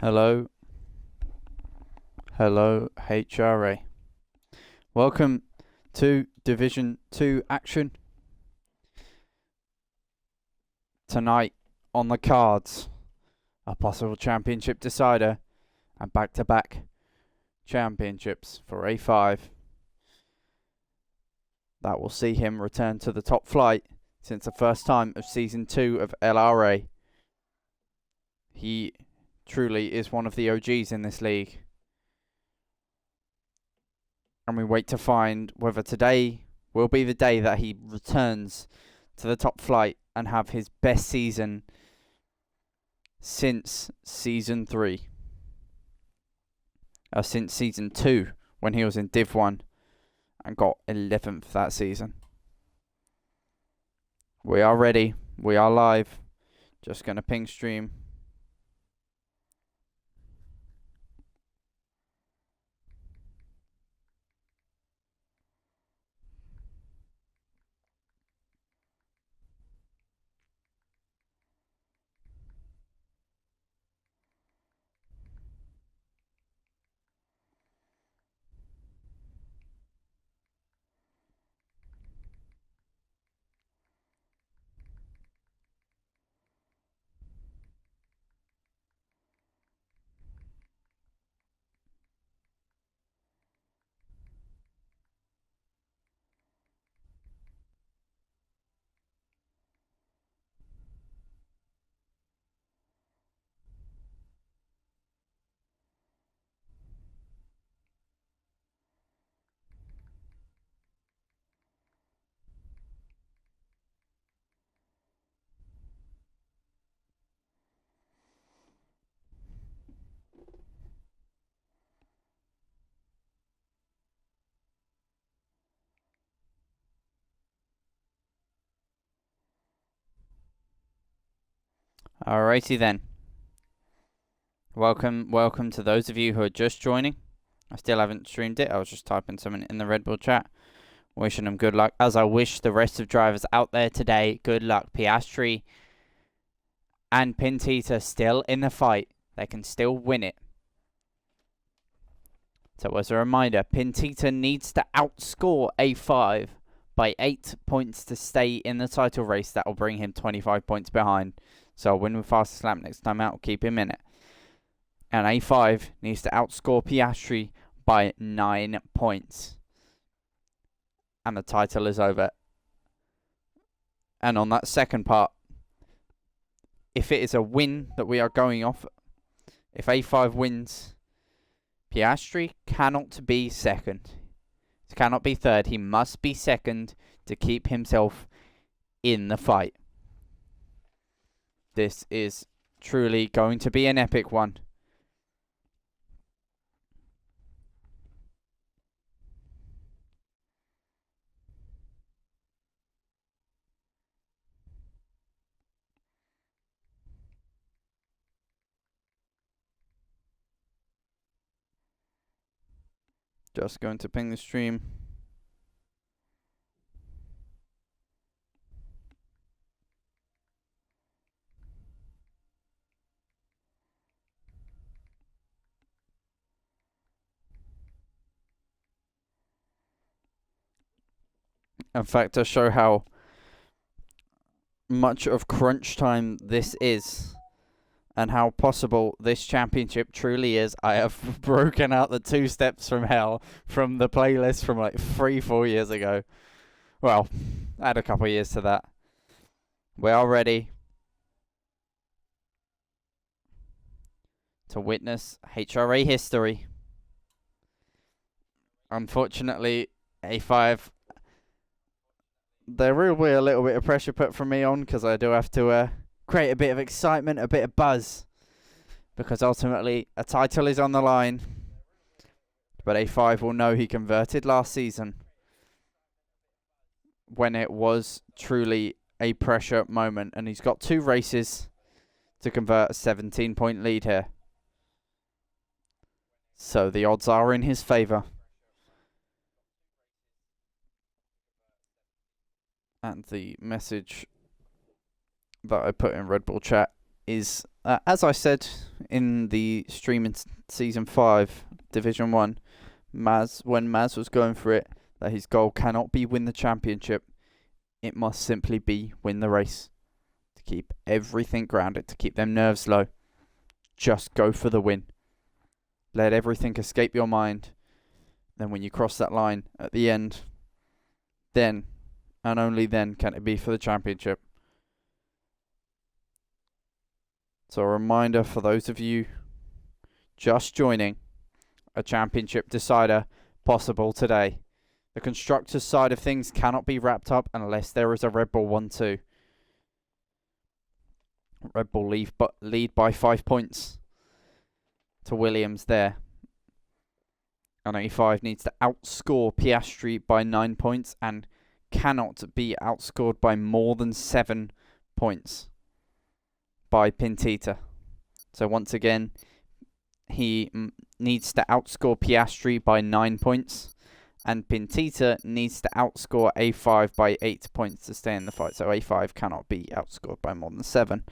Hello, hello, HRA. Welcome to Division 2 action. Tonight on the cards, a possible championship decider and back-to-back championships for A5. That will see him return to the top flight since the first time of Season 2 of LRA. He truly is one of the OGs in this league. And we wait to find whether today will be the day that he returns to the top flight and have his best season since Season 3. Since Season 2, when he was in Div 1 and got 11th that season. We are ready. We are live. Just going to ping stream. Alrighty then. Welcome to those of you who are just joining. I still haven't streamed it. I was just typing something in the Red Bull chat. Wishing them good luck, as I wish the rest of drivers out there today good luck. Piastri and Pintita still in the fight. They can still win it. So as a reminder, Pintita needs to outscore A5 by 8 points to stay in the title race. That will bring him 25 points behind. So win with fastest lap next time out will keep him in it. And A5 needs to outscore Piastri by 9 points. And the title is over. And on that second part, if it is a win that we are going off, if A5 wins, Piastri cannot be second. He cannot be third. He must be second to keep himself in the fight. This is truly going to be an epic one. Just going to ping the stream. In fact, to show how much of crunch time this is and how possible this championship truly is, I have broken out the 2 steps from hell from the playlist from like 3-4 years ago. Well, add a couple of years to that. We are ready to witness HRA history. Unfortunately, A5, there will be a little bit of pressure put from me on because I do have to create a bit of excitement, a bit of buzz, because ultimately a title is on the line. But A5 will know he converted last season when it was truly a pressure moment, and he's got 2 races to convert a 17-point lead here. So the odds are in his favour. And the message that I put in Red Bull chat is, as I said in the stream in Season 5, Division 1, when Maz was going for it, that his goal cannot be win the championship. It must simply be win the race. To keep everything grounded, to keep them nerves low. Just go for the win. Let everything escape your mind. Then when you cross that line at the end, then and only then can it be for the championship. So a reminder for those of you just joining, a championship decider possible today. The constructors' side of things cannot be wrapped up unless there is a Red Bull 1-2. Red Bull lead by 5 points to Williams there. And A5 needs to outscore Piastri by 9 points and cannot be outscored by more than 7 points by Pentita. So once again, he needs to outscore Piastri by 9 points, and Pentita needs to outscore A5 by 8 points to stay in the fight. So A5 cannot be outscored by more than 7.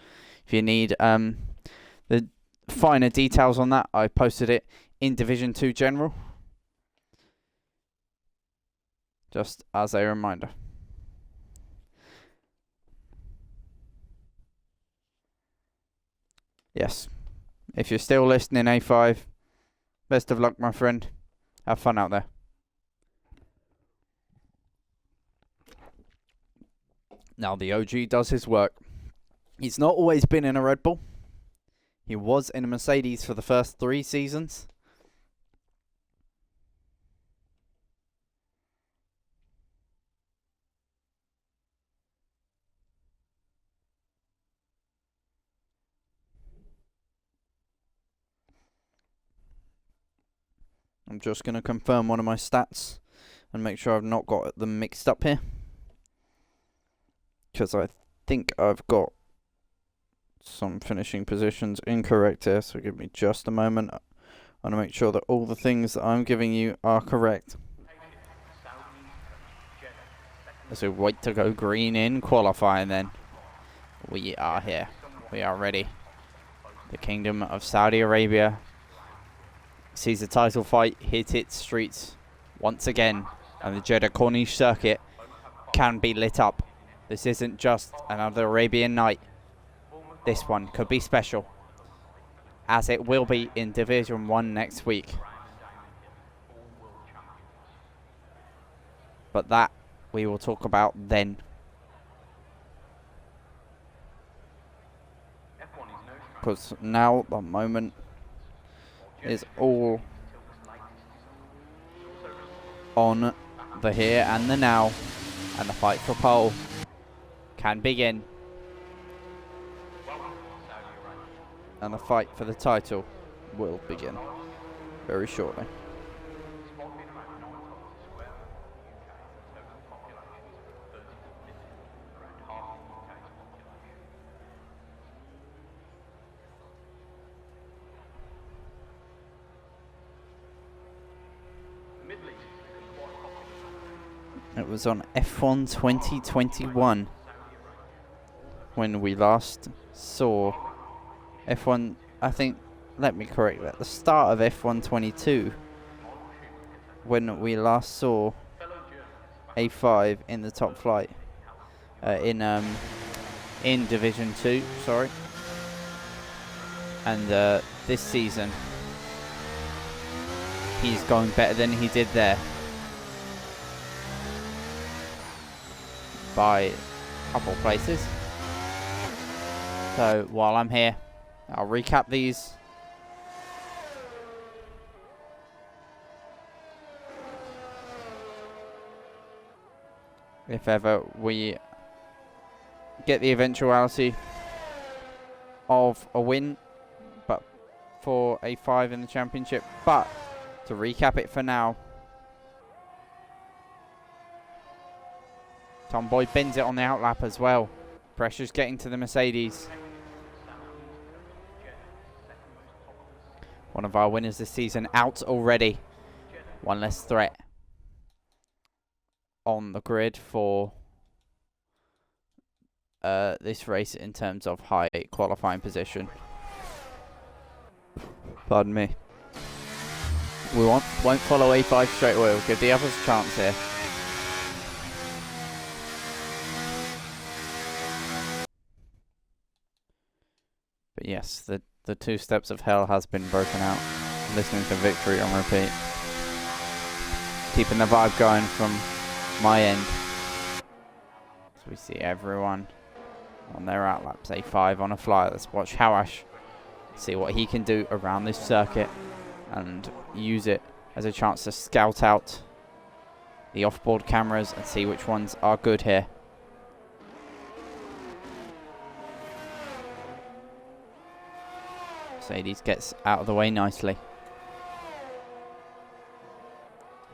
If you need the finer details on that, I posted it in Division 2 General. Just as a reminder. Yes. If you're still listening, A5, best of luck, my friend. Have fun out there. Now, the OG does his work. He's not always been in a Red Bull. He was in a Mercedes for the first 3 seasons. I'm just going to confirm one of my stats and make sure I've not got them mixed up here. Because I think I've got some finishing positions incorrect here, so give me just a moment. I want to make sure that all the things that I'm giving you are correct. So wait to go green in qualifying then. We are here. We are ready. The Kingdom of Saudi Arabia sees the title fight hit its streets once again, and the Jeddah Corniche circuit can be lit up. This isn't just another Arabian night. This one could be special, as it will be in Division 1 next week. But that we will talk about then. Because now the moment is all on the here and the now, and the fight for pole can begin. And the fight for the title will begin very shortly. It was on F1 2021 when we last saw F1, I think, let me correct that, the start of F1 22 when we last saw A5 in the top flight in Division 2, sorry. And this season he's going better than he did there by a couple places. So while I'm here, I'll recap these. If ever we get the eventuality of a win, but for A5 in the championship. But to recap it for now, Tom Boyd bends it on the outlap as well. Pressure's getting to the Mercedes. One of our winners this season out already. One less threat on the grid for this race in terms of high qualifying position. Pardon me. We won't follow A5 straight away. We'll give the others a chance here. But yes, the 2 steps of hell has been broken out. Listening to Victory on repeat. Keeping the vibe going from my end. So we see everyone on their outlaps. A5 on a flyer. Let's watch Hawash see what he can do around this circuit and use it as a chance to scout out the off-board cameras and see which ones are good here. Mercedes gets out of the way nicely.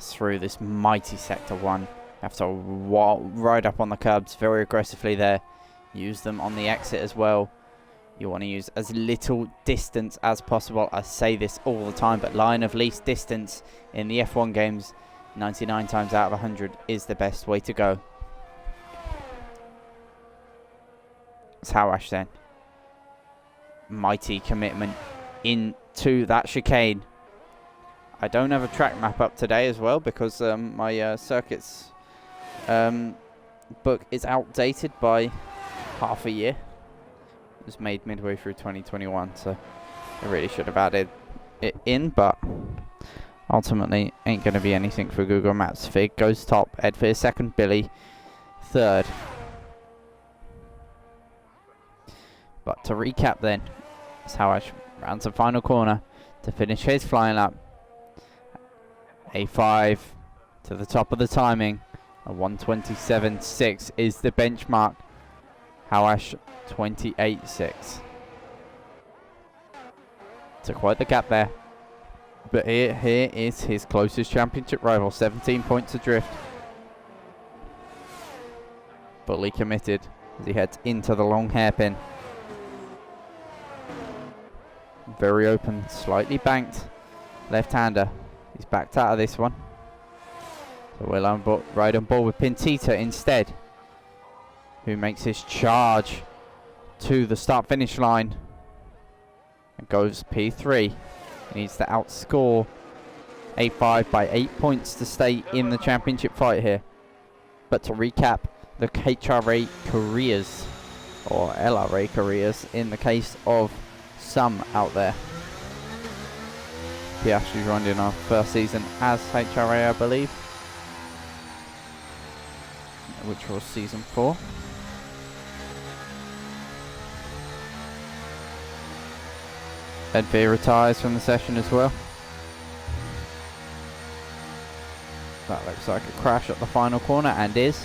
Through this mighty sector 1. You have to ride up on the curbs very aggressively there. Use them on the exit as well. You want to use as little distance as possible. I say this all the time, but line of least distance in the F1 games 99 times out of 100 is the best way to go. It's Hawash then. Mighty commitment into that chicane. I don't have a track map up today as well because my circuits book is outdated by half a year. It was made midway through 2021, so I really should have added it in, but ultimately ain't going to be anything for Google Maps. Fig goes top, Edfear second, Billy third. But to recap then, that's how I rounds the final corner to finish his flying lap. A5 to the top of the timing. A 1:27.6 is the benchmark. Hawash 28.6. So quite the gap there. But here is his closest championship rival. 17 points adrift. Fully committed as he heads into the long hairpin. Very open, slightly banked left-hander. He's backed out of this one. So we'll ride on board with Pintita instead, who makes his charge to the start-finish line and goes P3. He needs to outscore A5 by 8 points to stay in the championship fight here. But to recap, the HRA careers, or LRA careers in the case of some out there. Piastri joined in our first season as HRA, I believe, which was season 4. Edfear retires from the session as well. That looks like a crash at the final corner, and is.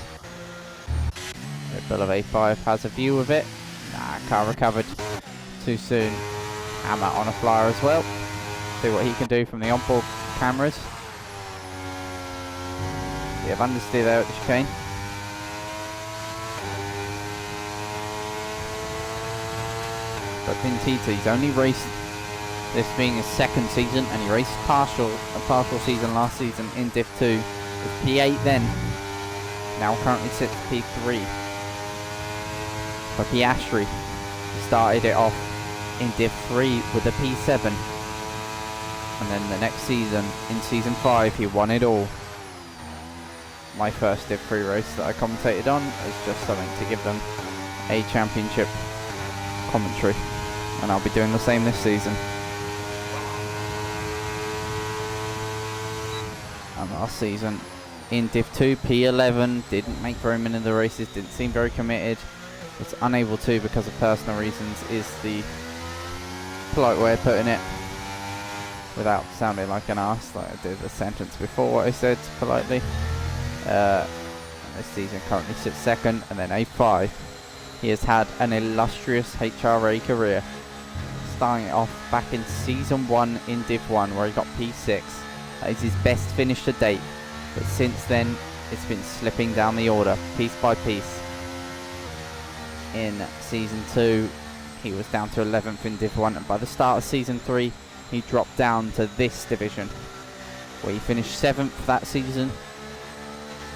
Red Bull of A5 has a view of it. Nah, car recovered too soon. Hammer on a flyer as well. See what he can do from the onboard cameras. We have understeer there at the chicane. But Pintita, he's only raced, this being his second season, and he raced a partial season last season in Div 2. With P8 then, now currently sits P3. For Piastri, he started it off in Div 3 with a P7. And then the next season, in Season 5, he won it all. My first Div 3 race that I commentated on is just something to give them a championship commentary. And I'll be doing the same this season. And last season, in Div 2, P11, didn't make very many of the races, didn't seem very committed. Was unable to because of personal reasons, is the polite way of putting it, without sounding like an arse, like I did the sentence before what I said politely. This season currently sits second, and then A5. He has had an illustrious HRA career, starting it off back in Season 1 in Div 1, where he got P6. That is his best finish to date, but since then it's been slipping down the order, piece by piece. In Season 2, he was down to 11th in Div 1, and by the start of Season 3, he dropped down to this division, where he finished 7th that season,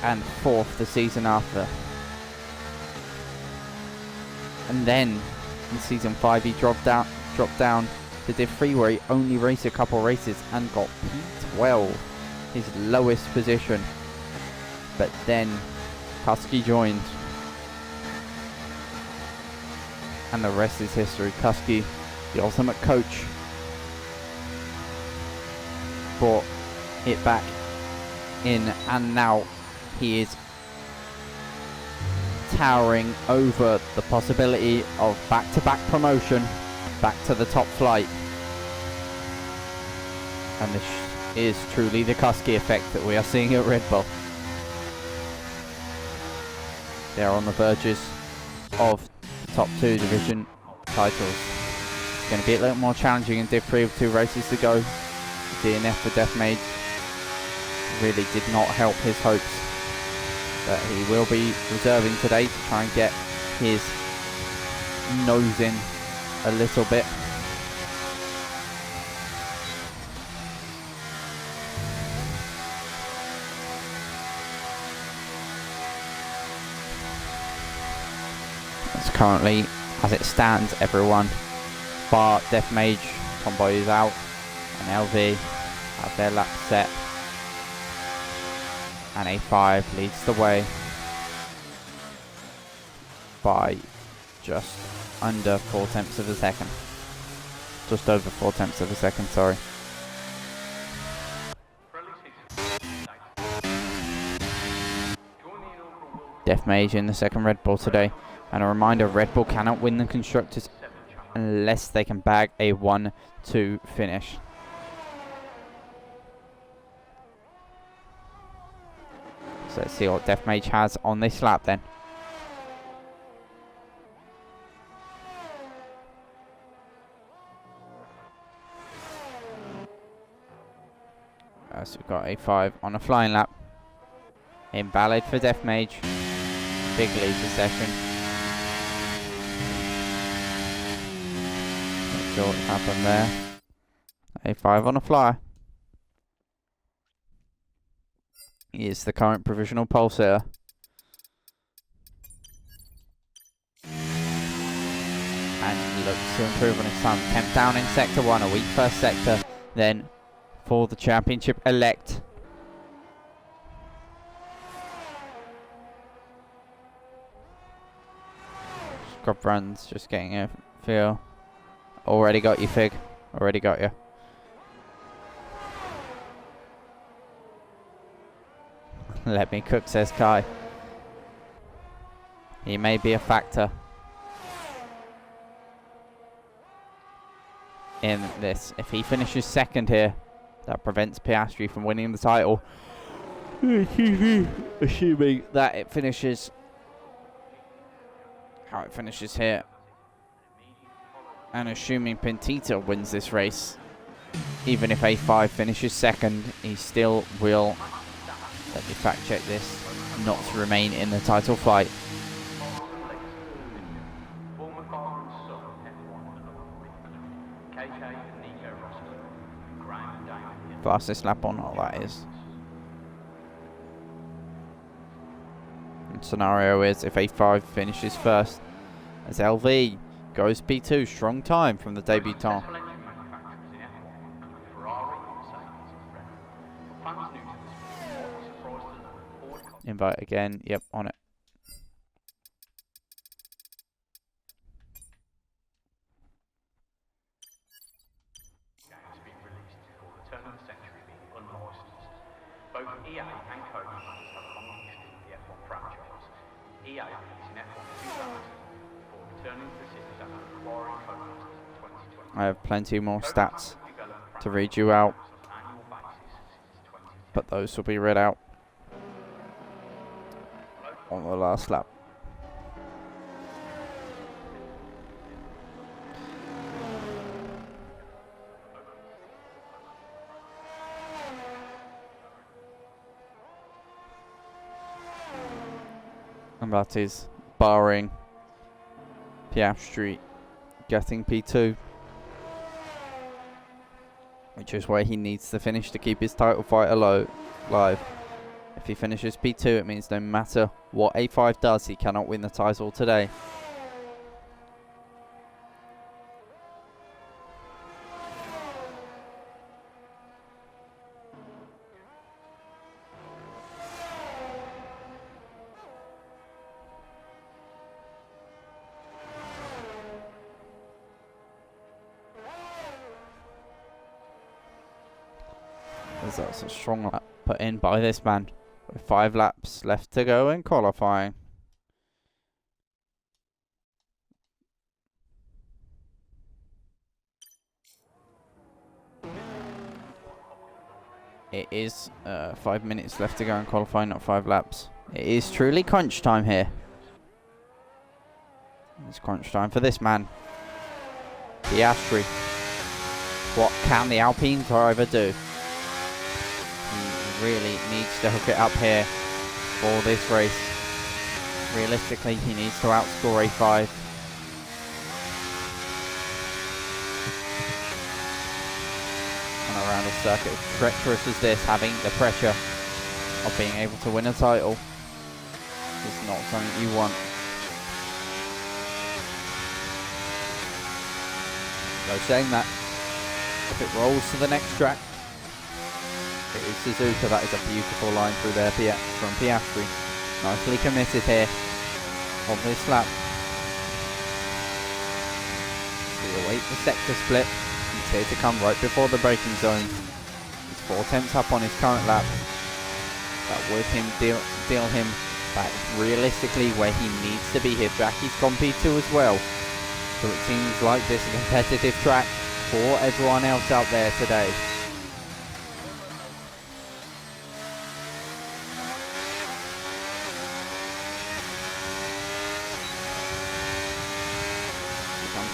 and 4th the season after. And then in season 5 he dropped down to Div 3, where he only raced a couple races and got P12, his lowest position. But then Kusky joined, and the rest is history. Kusky, the ultimate coach, brought it back in, and now he is towering over the possibility of back-to-back promotion back to the top flight. And this is truly the Kusky effect that we are seeing at Red Bull. They're on the verges of the top 2 division titles. It's going to be a little more challenging in Div 3 with 2 races to go. DNF for Deathmage really did not help his hopes, but he will be reserving today to try and get his nose in a little bit. That's currently, as it stands, everyone bar Deathmage, Tomboy is out, and LV have their lap set, and A5 leads the way by just under 4/10 of a second. Just over 4/10 of a second, sorry. Deathmage in the second Red Bull today. And a reminder, Red Bull cannot win the Constructors unless they can bag a 1-2 finish. So let's see what Deathmage has on this lap then. So we've got A5 on a flying lap. Invalid for Deathmage. Big lead for session. Not sure what happened there. A5 on a flyer. He is the current provisional pole sitter. And looks to improve on his time. 10th down in Sector 1, a weak first sector. Then for the championship elect. Scrub runs, just getting a feel. Already got you, Fig. Already got you. Let me cook, says Kai. He may be a factor in this. If he finishes second here, that prevents Piastri from winning the title. Assuming that it finishes how it finishes here. And assuming Pentita wins this race, even if A5 finishes second, he still will, let me fact check this, not to remain in the title fight. Fastest lap on all that is. And scenario is if A5 finishes first, as LV goes P2, strong time from the debutant. Invite again, yep, on it. I have plenty more stats to read you out, but those will be read out on the last lap. And that is barring Piastri getting P2, which is where he needs to finish to keep his title fight alive. If he finishes P2, it means no matter what A5 does, he cannot win the title today. That's a strong lap put in by this man with 5 laps left to go in qualifying. It is 5 minutes left to go in qualifying, not 5 laps. It is truly crunch time here. It's crunch time for this man, Piastri. What can the Alpine driver do? He really needs to hook it up here for this race. Realistically, he needs to outscore A5. Around a circuit as treacherous as this, having the pressure of being able to win a title is not something you want. Though saying that, if it rolls to the next track, it is Suzuka. That is a beautiful line through there from Piastri. Nicely committed here on this lap. We await the sector split. It's here to come right before the braking zone. He's 4 tenths up on his current lap. That would deal him back realistically where he needs to be here. Jackie's gone P2 as well. So it seems like this is a competitive track for everyone else out there today.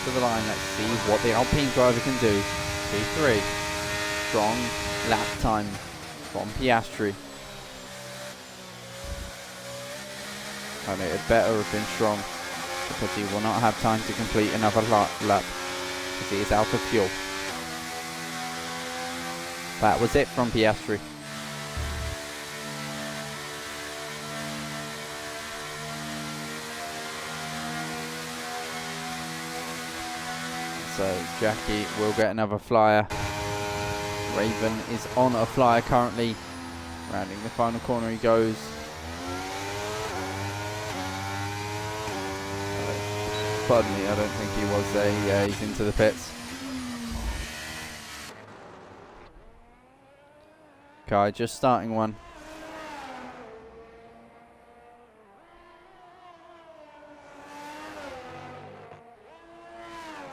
To the line, let's see what the Alpine driver can do. P3, strong lap time from Piastri. And it had better have been strong because he will not have time to complete another lap because he is out of fuel. That was it from Piastri. So Jackie will get another flyer. Raven is on a flyer currently. Rounding the final corner he goes. Pardon me, I don't think he was there. Yeah, he's into the pits. Kai just starting one.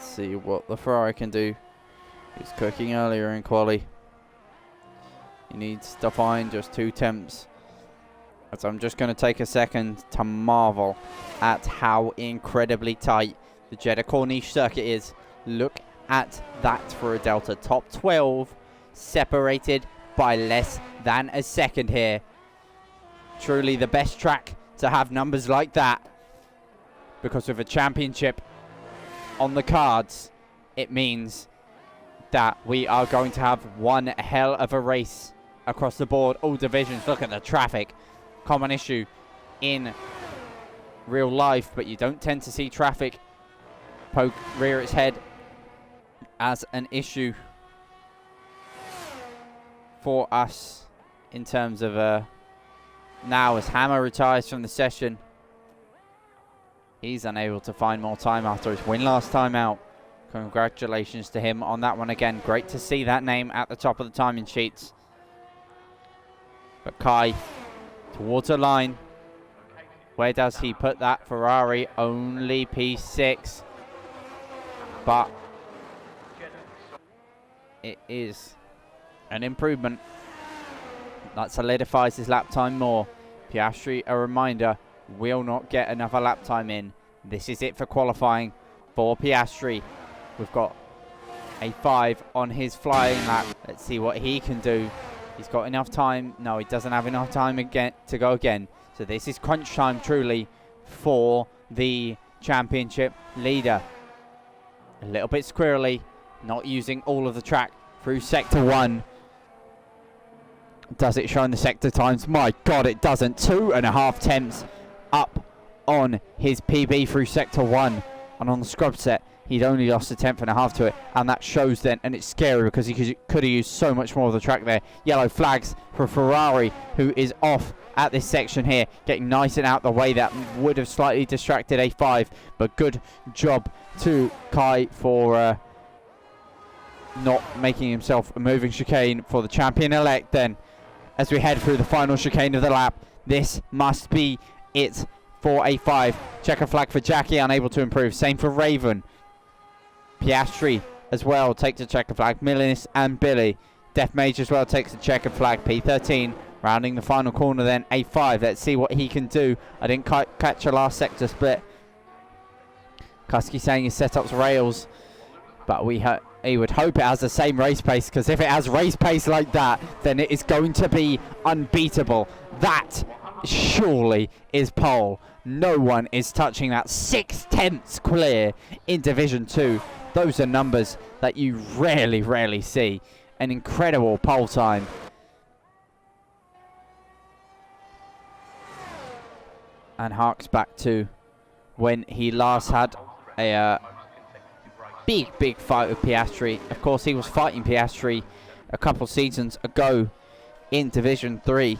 See what the Ferrari can do. He was cooking earlier in quali. He needs to find just 2 temps. So I'm just going to take a second to marvel at how incredibly tight the Jeddah Corniche circuit is. Look at that for a Delta. Top 12 separated by less than a second here. Truly the best track to have numbers like that. Because with a championship on the cards, it means that we are going to have one hell of a race across the board, all divisions. Look at the traffic. Common issue in real life, but you don't tend to see traffic rear its head as an issue for us in terms of now as Hammer retires from the session. He's unable to find more time after his win last time out. Congratulations to him on that one again. Great to see that name at the top of the timing sheets. But Kai towards a line. Where does he put that Ferrari? Only P6. But it is an improvement. That solidifies his lap time more. Piastri, a reminder, will not get another lap time in. This is it for qualifying for Piastri. We've got a 5 on his flying lap. Let's see what he can do. He's got enough time. No, he doesn't have enough time again to go again. So this is crunch time truly for the championship leader. A little bit squirrely, not using all of the track through sector 1. Does it show in the sector times? My God, it doesn't. 2.5 tenths up on his PB through sector 1. And on the scrub set, he'd only lost 1.5 to it. And that shows then, and it's scary because he could have used so much more of the track there. Yellow flags for Ferrari, who is off at this section here. Getting nice and out the way. That would have slightly distracted A5. But good job to Kai for not making himself a moving chicane for the champion-elect then. As we head through the final chicane of the lap, this must be it for a 5. Checker flag for Jackie, unable to improve. Same for Raven. Piastri as well takes a checker flag. Milinis and Billy. Death Mage as well takes a checker flag. P13 rounding the final corner then, a 5. Let's see what he can do. I didn't catch a last sector split. Kusky saying his setup's rails, but he would hope it has the same race pace, because if it has race pace like that, then it is going to be unbeatable. That surely is pole. No one is touching that. 6/10 clear in Division 2. Those are numbers that you rarely see. An incredible pole time. And harks back to when he last had a big fight with Piastri. Of course, he was fighting Piastri a couple seasons ago in Division 3.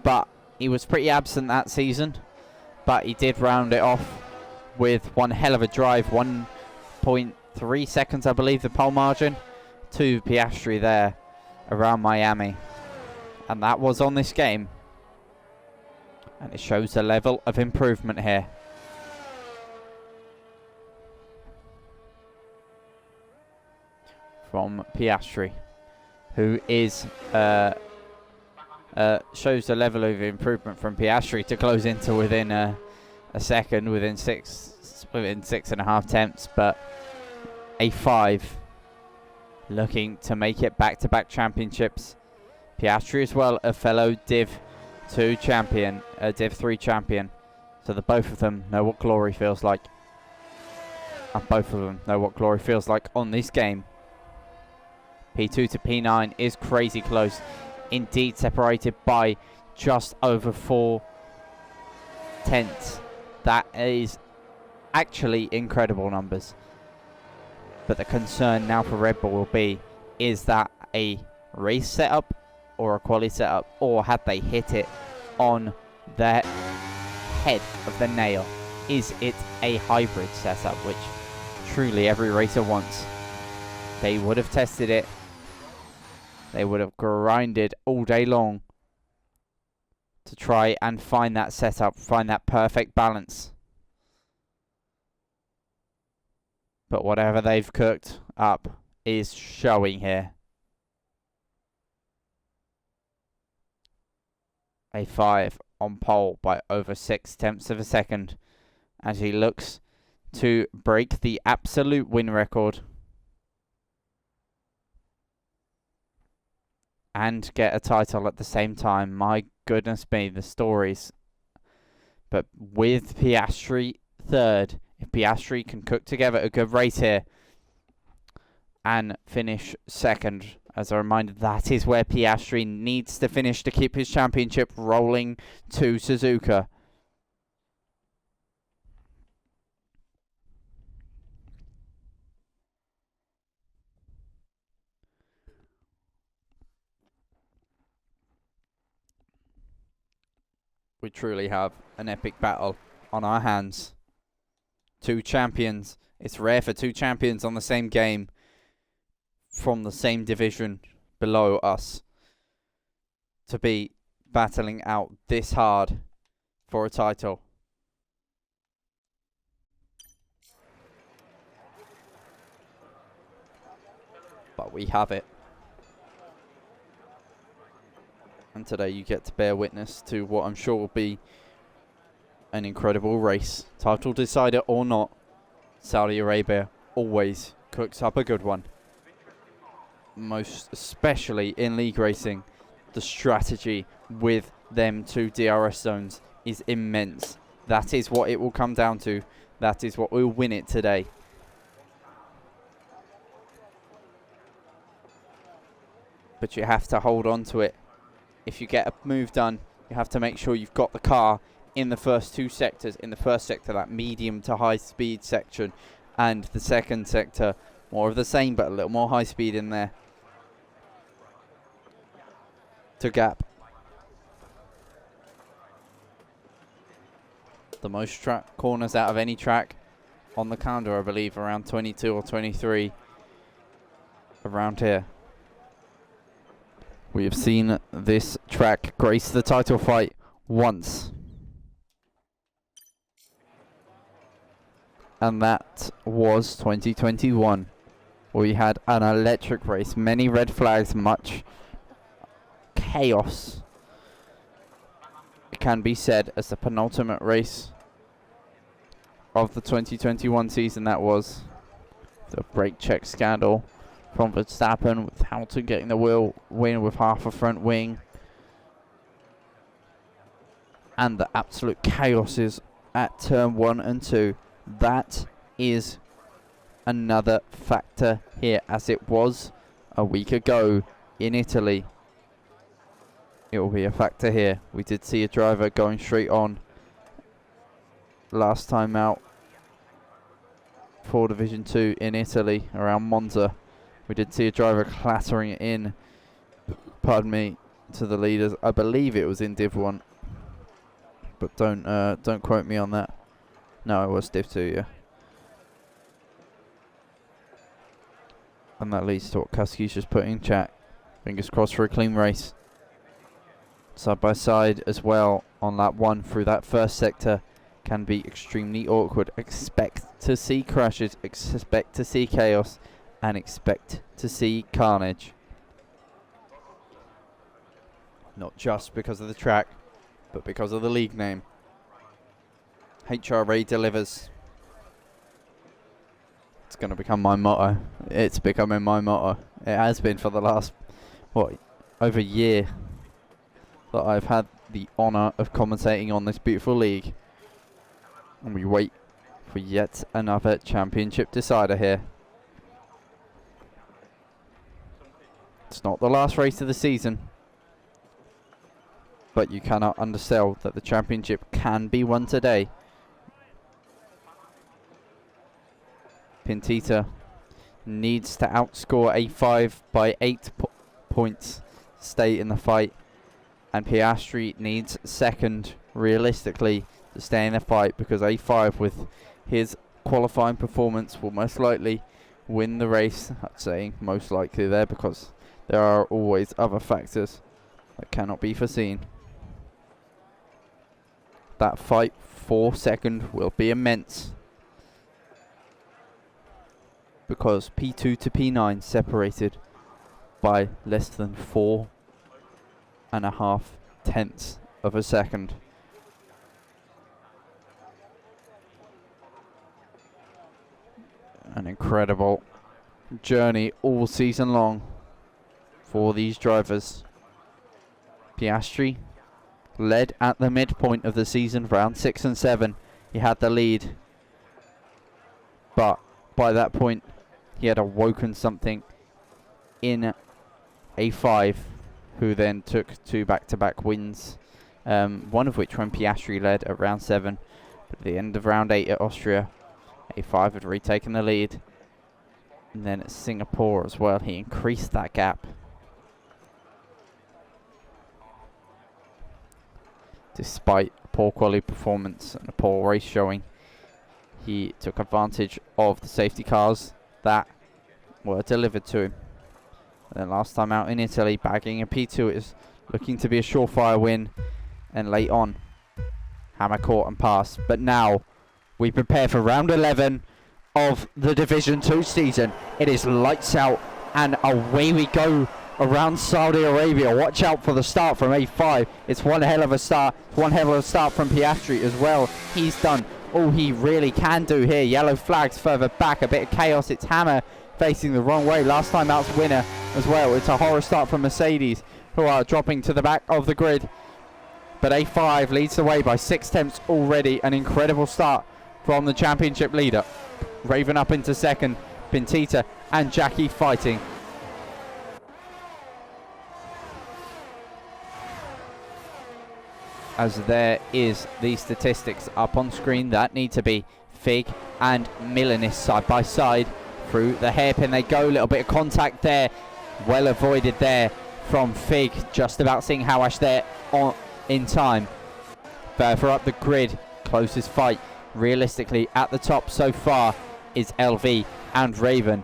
But he was pretty absent that season. But he did round it off with one hell of a drive. 1.3 seconds, I believe, the pole margin to Piastri there around Miami. And that was on this game. And it shows the level of improvement here. From Piastri, who is shows the level of improvement from Piastri to close into within a second, within 6.5 tenths, but a 5, looking to make it back-to-back championships. Piastri as well, a fellow Div 2 champion, a Div 3 champion, so the both of them know what glory feels like, and both of them know what glory feels like on this game. P2 to P9 is crazy close. Indeed, separated by just over 4 tenths. That is actually incredible numbers. But the concern now for Red Bull will be, is that a race setup or a quali setup, or had they hit it on the head of the nail? Is it a hybrid setup, which truly every racer wants? They would have tested it. They would have grinded all day long to try and find that setup, find that perfect balance. But whatever they've cooked up is showing here. A 5 on pole by over 6/10 of a second as he looks to break the absolute win record and get a title at the same time. My goodness me, the stories. But with Piastri third, if Piastri can cook together a good race here and finish second, as a reminder, that is where Piastri needs to finish to keep his championship rolling to Suzuka. We truly have an epic battle on our hands. 2 champions. It's rare for 2 champions on the same game from the same division below us to be battling out this hard for a title. But we have it. And today you get to bear witness to what I'm sure will be an incredible race. Title decider or not, Saudi Arabia always cooks up a good one. Most especially in league racing, the strategy with them 2 DRS zones is immense. That is what it will come down to. That is what will win it today. But you have to hold on to it. If you get a move done, you have to make sure you've got the car in the first 2 sectors. In the first sector, that medium to high speed section, and the second sector, more of the same but a little more high speed in there to gap. The most track corners out of any track on the calendar, I believe, around 22 or 23. around here. We have seen this track grace the title fight once. And that was 2021. We had an electric race, many red flags, much chaos. It can be said as the penultimate race of the 2021 season. That was the brake check scandal from Verstappen, with Hamilton getting the win with half a front wing. And the absolute chaos is at turn 1 and 2. That is another factor here, as it was a week ago in Italy. It will be a factor here. We did see a driver going straight on last time out for Division 2 in Italy around Monza. We did see a driver clattering it in, pardon me, to the leaders. I believe it was in Div 1, but don't quote me on that. No, it was Div 2, yeah. And that leads to what Kuski's just put in chat. Fingers crossed for a clean race. Side by side as well on lap 1 through that first sector can be extremely awkward. Expect to see crashes, expect to see chaos, and expect to see carnage. Not just because of the track, but because of the league name. HRA delivers. It's going to become my motto. It's becoming my motto. It has been for the last, over a year that I've had the honour of commentating on this beautiful league. And we wait for yet another championship decider here. It's not the last race of the season, but you cannot undersell that the championship can be won today. Pentita needs to outscore A5 by 8 points, stay in the fight, and Piastri needs second, realistically, to stay in the fight, because A5 with his qualifying performance will most likely win the race. I'd say most likely there, because there are always other factors that cannot be foreseen. That fight for second will be immense, because P2 to P9 separated by less than 4.5 tenths of a second. An incredible journey all season long for these drivers. Piastri led at the midpoint of the season, round 6 and 7. He had the lead, but by that point he had awoken something in A5, who then took 2 back-to-back wins, one of which when Piastri led at round 7. But at the end of round 8 at Austria, A5 had retaken the lead. And then at Singapore as well, he increased that gap. Despite a poor quality performance and a poor race showing, he took advantage of the safety cars that were delivered to him. And then last time out in Italy, bagging a P2 is looking to be a surefire win. And late on, hammer caught and passed. But now we prepare for round 11 of the Division 2 season. It is lights out and away we go around Saudi Arabia. Watch out for the start from A5. It's one hell of a start. One hell of a start from Piastri as well. He's done all he really can do here. Yellow flags further back. A bit of chaos. It's Hammer facing the wrong way. Last time out's winner as well. It's a horror start from Mercedes, who are dropping to the back of the grid. But A5 leads the way by 6 tenths already. An incredible start from the championship leader. Raven up into second. Pentita and Jackie fighting. As there is the statistics up on screen that need to be. Fig and Milanis side by side. Through the hairpin they go. Little bit of contact there. Well avoided there from Fig. Just about seeing Hawash there in time. Further up the grid. Closest fight realistically at the top so far is LV and Raven.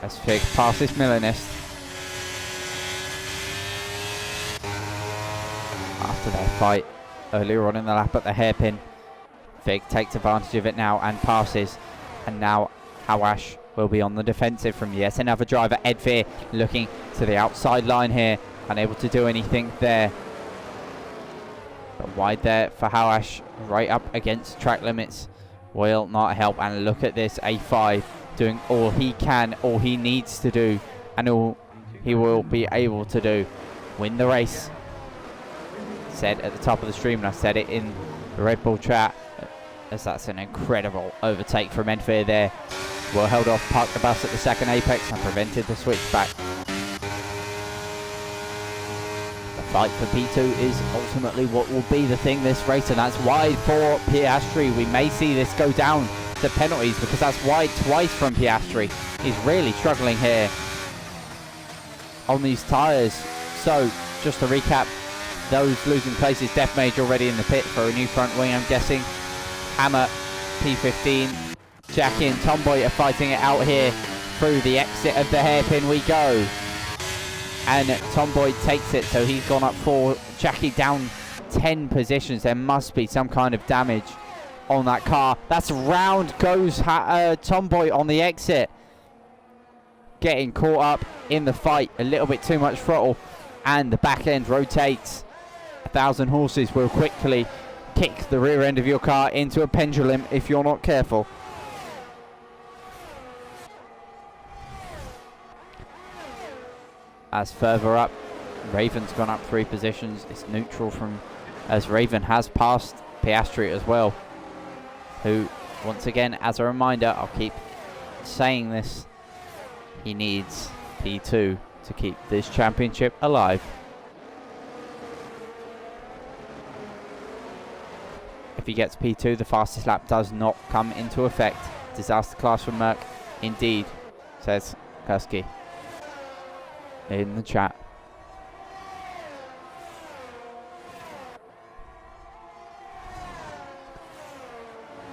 as Fig passes Milanist. After their fight earlier on in the lap at the hairpin, Fig takes advantage of it now and passes. And now Hawash will be on the defensive from yet another driver. Edveer looking to the outside line here, unable to do anything there. But wide there for Hawash, right up against track limits, will not help. And look at this, A5 doing all he can, all he needs to do, and all he will be able to do. Win the race. Said at the top of the stream, and I said it in the Red Bull chat, as that's an incredible overtake from Edveer there. Well held off, parked the bus at the second apex and prevented the switchback. The fight for P2 is ultimately what will be the thing this race, and that's wide for Piastri. We may see this go down to penalties because that's wide twice from Piastri. He's really struggling here on these tyres. So just to recap, those losing places, Death Mage already in the pit for a new front wing, I'm guessing. Hammer, P15, Jackie and Tomboy are fighting it out here. Through the exit of the hairpin we go. And Tomboy takes it, so he's gone up 4. Jackie down 10 positions. There must be some kind of damage on that car. That's round goes Tomboy on the exit. Getting caught up in the fight. A little bit too much throttle. And the back end rotates. 1,000 horses will quickly kick the rear end of your car into a pendulum if you're not careful. As further up, Raven's gone up 3 positions. It's neutral from, as Raven has passed Piastri as well, who, once again, as a reminder, I'll keep saying this, he needs P2 to keep this championship alive. If he gets P2, the fastest lap does not come into effect. Disaster class from Merck, indeed, says Kursky in the chat.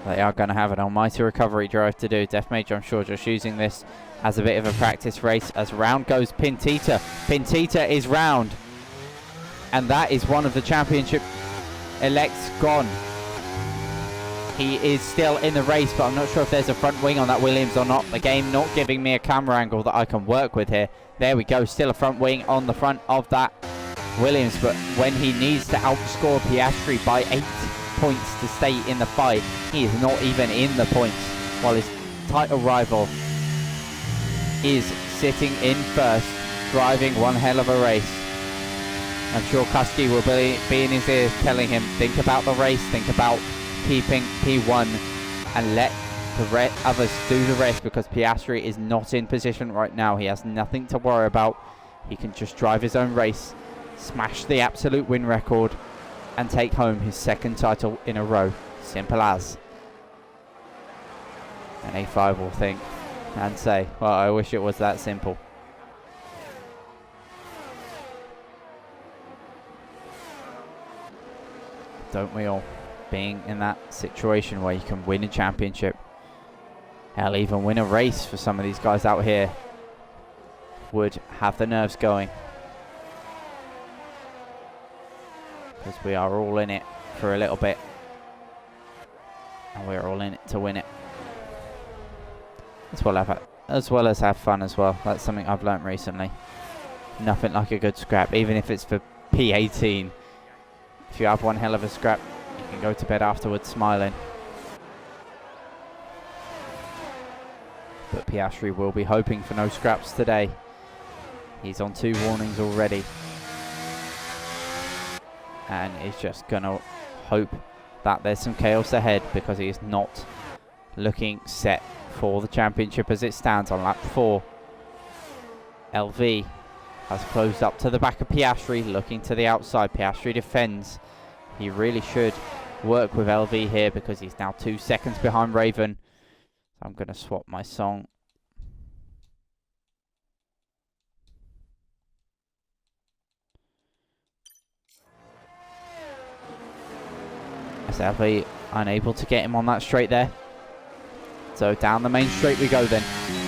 They are going to have an almighty recovery drive to do. Death Mage, I'm sure, just using this as a bit of a practice race. As round goes Pintita. Pintita is round. And that is one of the championship elects gone. He is still in the race, but I'm not sure if there's a front wing on that Williams or not. The game not giving me a camera angle that I can work with here. There we go, still a front wing on the front of that Williams, but when he needs to outscore Piastri by 8 points to stay in the fight, he is not even in the points, while his title rival is sitting in first, driving one hell of a race. I'm sure Kuski will be in his ears telling him, think about the race, think about keeping P1 and let the others do the rest, because Piastri is not in position right now. He has nothing to worry about. He can just drive his own race, smash the absolute win record, and take home his 2nd title in a row. Simple as. And A5 will think and say, well, I wish it was that simple. Don't we all? Being in that situation where you can win a championship, hell, even win a race for some of these guys out here, would have the nerves going. Because we are all in it for a little bit. And we're all in it to win it. As well as have fun as well. That's something I've learnt recently. Nothing like a good scrap, even if it's for P18. If you have one hell of a scrap, you can go to bed afterwards smiling. But Piastri will be hoping for no scraps today. He's on 2 warnings already. And he's just going to hope that there's some chaos ahead, because he is not looking set for the championship as it stands on lap 4. LV has closed up to the back of Piastri, looking to the outside. Piastri defends. He really should work with LV here, because he's now 2 seconds behind Raven. So I'm going to swap my song. As LV unable to get him on that straight there. So down the main straight we go then.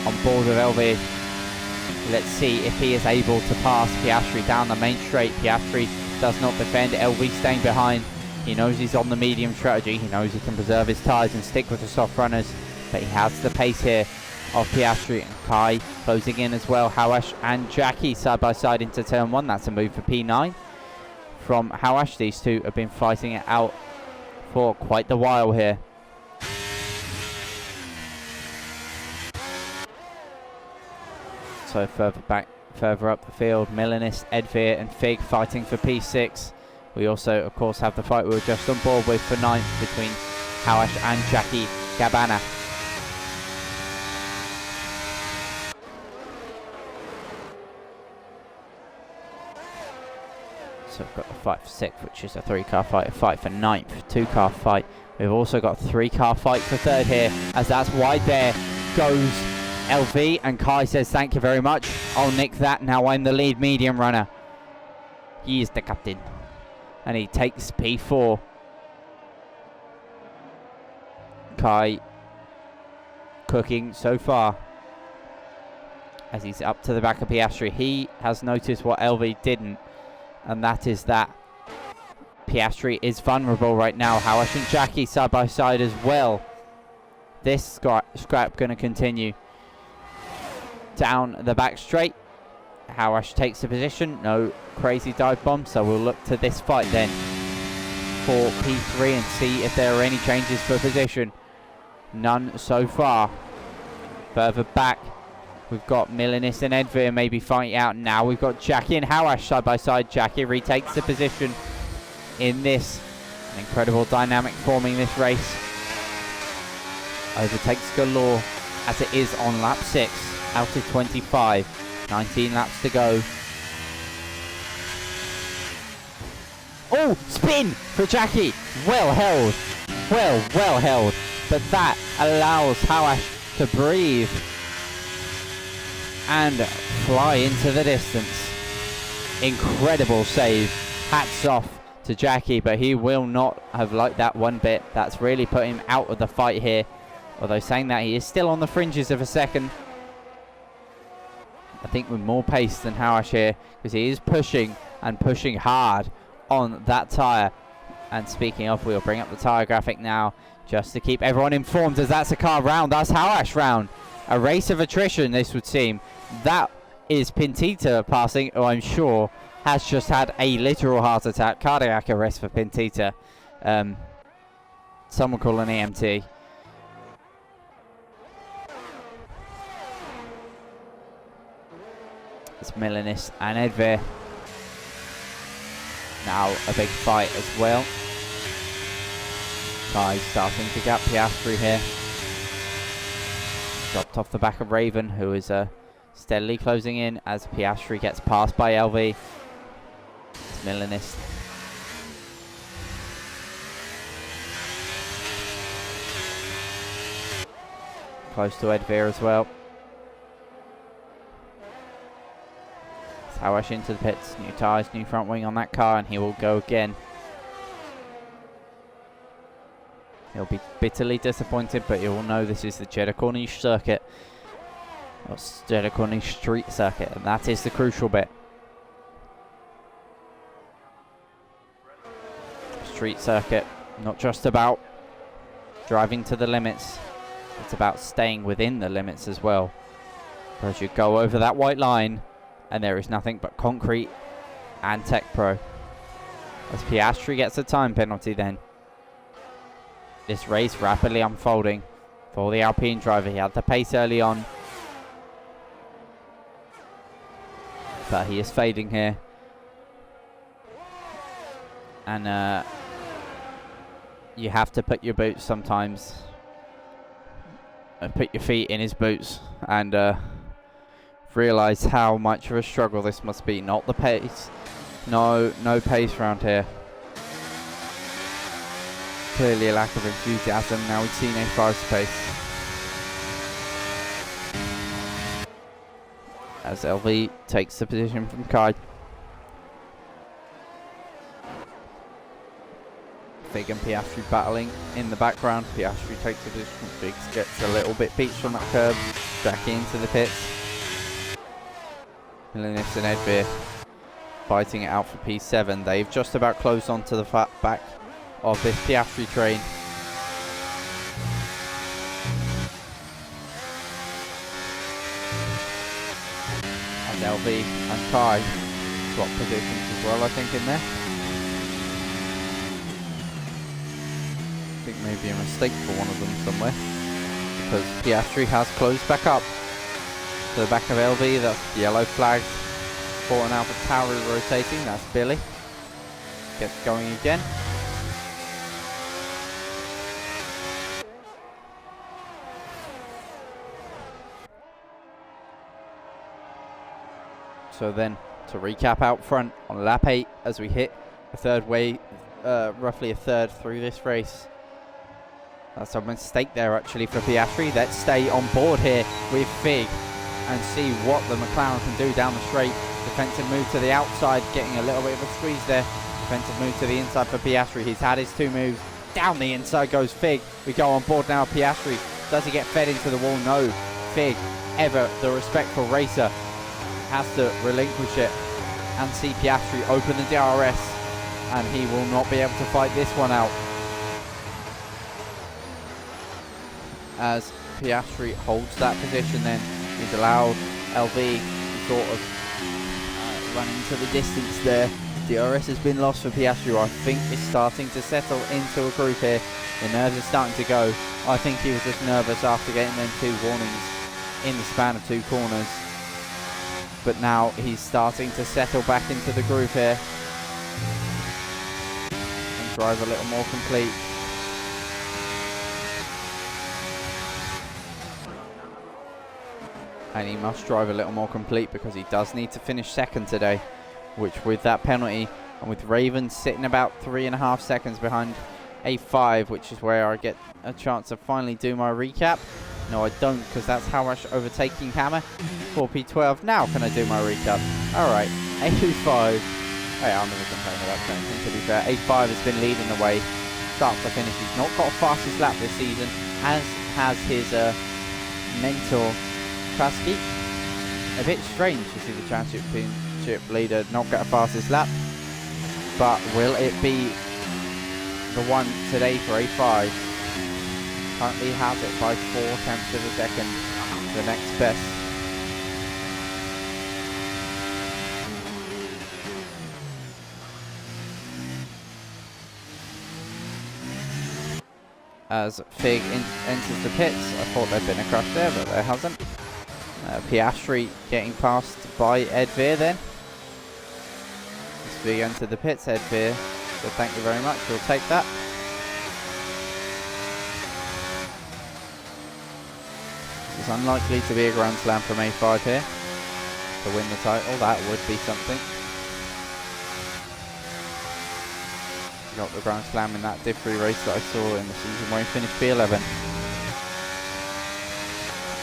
On board with LV. Let's see if he is able to pass Piastri down the main straight. Piastri does not defend. LV staying behind. He knows he's on the medium strategy. He knows he can preserve his tyres and stick with the soft runners. But he has the pace here of Piastri and Kai closing in as well. Hawash and Jackie side by side into turn 1. That's a move for P9 from Hawash. These two have been fighting it out for quite the while here. So further up the field, Milanist, Edveer and Fig fighting for P6. We also, of course, have the fight we were just on board with for 9th between Hawash and Jackie Gabana. So we've got the fight for 6th, which is a 3-car fight, a fight for 9th, 2-car fight. We've also got a 3-car fight for 3rd here, as that's wide there goes LV, and Kai says thank you very much. I'll nick that, now I'm the lead medium runner. He is the captain. And he takes P4. Kai cooking so far as he's up to the back of Piastri. He has noticed what LV didn't, and that is that Piastri is vulnerable right now. Hawash and Jackie side by side as well. This scrap going to continue down the back straight. Hawash takes the position, no crazy dive bomb, so we'll look to this fight then for P3 and see if there are any changes for position. None so far. Further back we've got Milanis and Edveer maybe fighting out now. We've got Jackie and Hawash side by side. Jackie retakes the position in this. An incredible dynamic forming this race. Overtakes galore as it is on lap 6 out of 25. 19 laps to go. Oh, spin for Jackie. Well held. Well held. But that allows Hawash to breathe and fly into the distance. Incredible save. Hats off to Jackie, but he will not have liked that one bit. That's really put him out of the fight here. Although saying that, he is still on the fringes of a second. I think with more pace than Hawash here, because he is pushing and pushing hard on that tyre. And speaking of, we'll bring up the tyre graphic now just to keep everyone informed, as that's a car round. That's Hawash round. A race of attrition, this would seem. That is Pintita passing, who I'm sure has just had a literal heart attack. Cardiac arrest for Pintita. Someone call an EMT. It's Milanis and Edveer. Now a big fight as well. Kai starting to gap Piastri here. Dropped off the back of Raven, who is steadily closing in as Piastri gets passed by LV. It's Milanis. Close to Edveer as well. Hawash into the pits, new tyres, new front wing on that car, and he will go again. He'll be bitterly disappointed, but he will know this is the Jeddah Corniche circuit, or Jeddah Corniche street circuit, and that is the crucial bit. Street circuit, not just about driving to the limits, it's about staying within the limits as well. As you go over that white line, and there is nothing but concrete and Tech Pro. As Piastri gets a time penalty then. This race rapidly unfolding for the Alpine driver. He had the pace early on, but he is fading here. And you have to put your boots sometimes. Put your feet in his boots and realise how much of a struggle this must be. Not the pace. No pace around here. Clearly a lack of enthusiasm. Now we've seen a fast pace. As LV takes the position from Kai. Fig and Piastri battling in the background. Piastri takes the position. Biggs gets a little bit beached on that curb. Back into the pits. Milanis and Edveer fighting it out for P7. They've just about closed onto the back of this Piastri train. And LV and Kai swap positions as well, I think, in there. I think maybe a mistake for one of them somewhere, because Piastri has closed back up to the back of LV. That's yellow flags for an Alpha Tauri rotating. That's Billy. Gets going again. So then, to recap out front on lap 8, as we hit a third way, roughly a third through this race. That's a mistake there actually for Piastri. Let's stay on board here with Fig and see what the McLaren can do down the straight. Defensive move to the outside, getting a little bit of a squeeze there. Defensive move to the inside for Piastri. He's had his 2 moves. Down the inside goes Fig. We go on board now, Piastri. Does he get fed into the wall? No. Fig, ever the respectful racer, has to relinquish it and see Piastri open the DRS, and he will not be able to fight this one out, as Piastri holds that position. Then he's allowed LV to sort of run into the distance there. DRS has been lost for Piastri, who I think is starting to settle into a groove here. The nerves are starting to go. I think he was just nervous after getting them 2 warnings in the span of 2 corners. But now he's starting to settle back into the groove here and drive a little more complete. And he must drive a little more complete, because he does need to finish second today, which with that penalty and with Raven sitting about 3.5 seconds behind A5, which is where I get a chance to finally do my recap. No, I don't, because that's how much overtaking hammer. 4P12. Now can I do my recap? Alright, A5. Hey, I'm never complaining about that, to be fair. A5 has been leading the way, start to finish. He's not got a fastest lap this season, as has his mentor, Klasky. A bit strange to see the championship leader not get a fastest lap, but will it be the one today for A5? Currently has it by 4/10 of a second, the next best. As Fig enters the pits, I thought there'd been a crash there, but there hasn't. Piastri getting passed by Edveer then. As Fig entered the pits, Edveer said thank you very much, we'll take that. It's unlikely to be a Grand Slam from A5 here to win the title. That would be something. Got the Grand Slam in that Div 3 race that I saw in the season where he finished P11.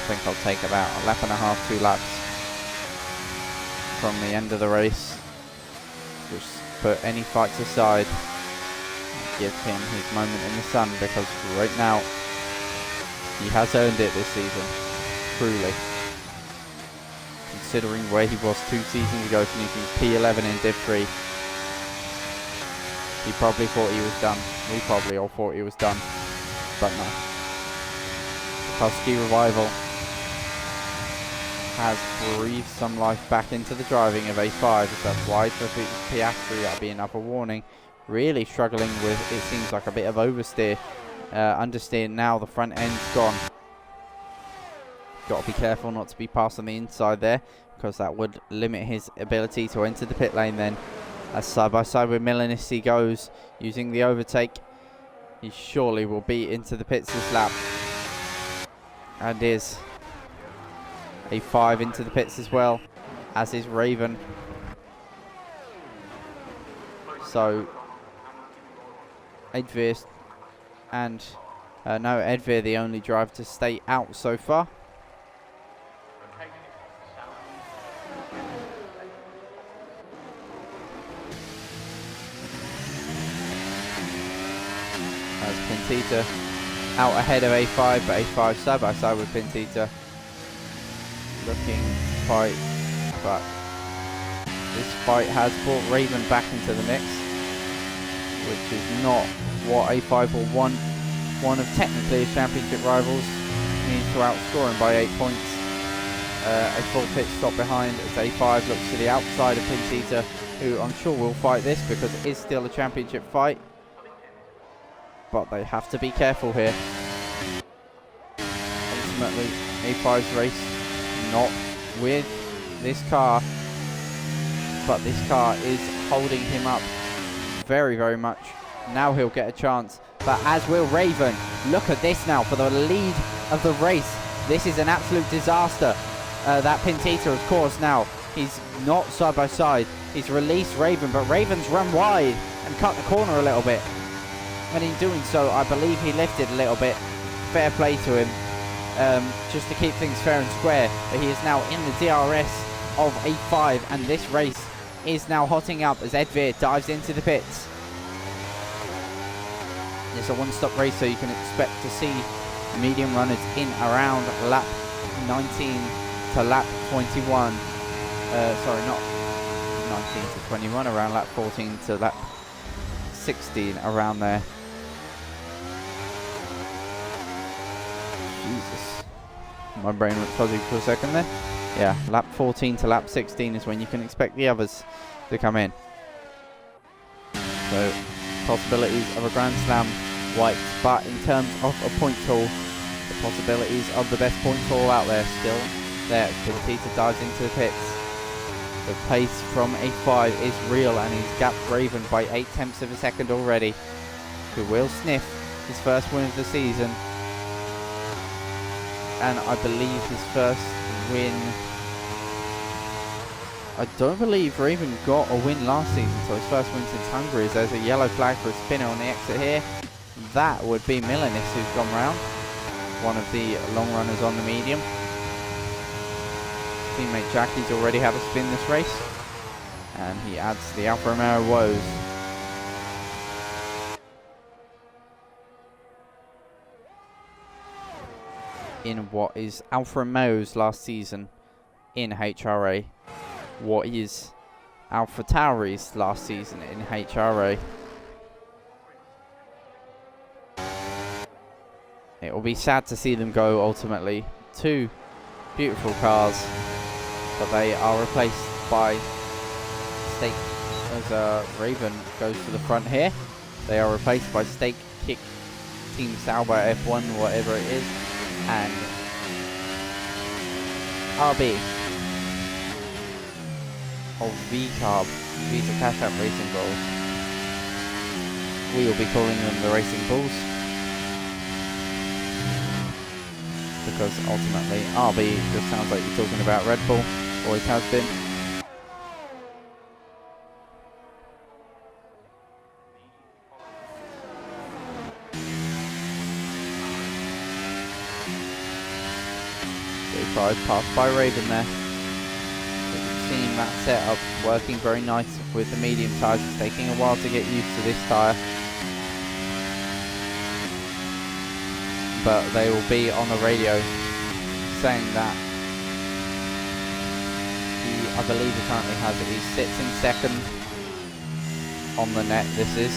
I think I'll take about a lap and a half, 2 laps from the end of the race. Just put any fights aside and give him his moment in the sun, because right now he has earned it this season, truly. Considering where he was 2 seasons ago, finishing P11 in Div 3. He probably thought he was done. We probably all thought he was done. But no. The Husky Revival has breathed some life back into the driving of A5. So that's wide for Piastri. That'll be another warning. Really struggling with, it seems like, a bit of oversteer. Understeer now, the front end's gone. Got to be careful not to be passed on the inside there, because that would limit his ability to enter the pit lane then. As side by side with Milanissi goes, using the overtake. He surely will be into the pits this lap. And is A5 into the pits as well, as is Raven. So Edveer and no, Edveer the only driver to stay out so far. As Pintita out ahead of A5, but A5 side by side with Pintita, looking quite, but This fight has brought Raven back into the mix, which is not what A5 will want. One of technically his championship rivals needs to outscore him by 8 points. A full pit stop behind as A5 looks to the outside of Pintita, who I'm sure will fight this because it is still a championship fight. But they have to be careful here. Ultimately, A5's race not with this car, but this car is holding him up very, very much. Now he'll get a chance, but as will Raven. Look at this now for the lead of the race. This is an absolute disaster. That Pintita, of course, now he's not side by side. He's released Raven, but Raven's run wide and cut the corner a little bit. And in doing so, I believe he lifted a little bit. Fair play to him, just to keep things fair and square. But he is now in the DRS of A5, and this race is now hotting up as Edveer dives into the pits. It's a one-stop race, so you can expect to see medium runners in around lap 19 to lap 21. Sorry, not 19 to 21, around lap 14 to lap 16, around there. Jesus. My brain went fuzzy for a second there. Yeah, lap 14 to lap 16 is when you can expect the others to come in. So, possibilities of a Grand Slam white, but in terms of a point haul, the possibilities of the best point haul out there still there. Pintita dives into the pits. The pace from A5 is real, and he's gapped Raven by 0.8 of a second already, who will sniff his first win of the season. And I believe his first win, I don't believe Raven got a win last season, so his first win since Hungary. As there's a yellow flag for a spinner on the exit here. That would be Milanis, who's gone round, one of the long runners on the medium. Teammate Jackie's already had a spin this race, and he adds the Alfa Romeo woes. In what is Alfa Romeo's last season in HRA, what is Alpha Tauri's last season in HRA. It will be sad to see them go ultimately. Two beautiful cars, but they are replaced by Stake as Raven goes to the front here. They are replaced by Stake, Kick, Team Sauber, F1, whatever it is, and RB of VCARB, Visa Cash App Racing Bulls. We will be calling them the Racing Bulls, because ultimately RB just sounds like you're talking about Red Bull, always has been. Passed by Raven there. We've seen that setup working very nice with the medium tyres. It's taking a while to get used to this tyre, but they will be on the radio saying that I believe he currently has it. He sits in second on the net, this is,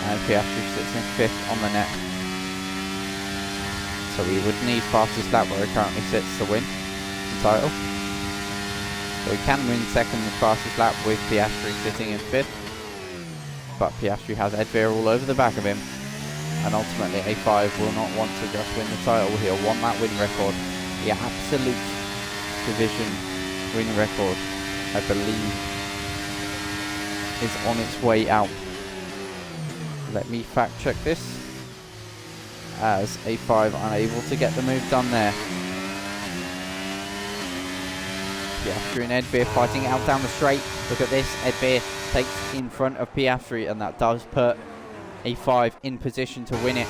and Piastri sits in fifth on the net. So we would need fastest lap where he currently sits to win the title. So we can win second and fastest lap with Piastri sitting in fifth. But Piastri has Edveer all over the back of him. And ultimately A5 will not want to just win the title. He'll want that win record. The absolute division win record, I believe, is on its way out. Let me fact check this, as A5 unable to get the move done there. Piastri and Edveer fighting out down the straight. Look at this, Edveer takes in front of Piastri, and that does put A5 in position to win it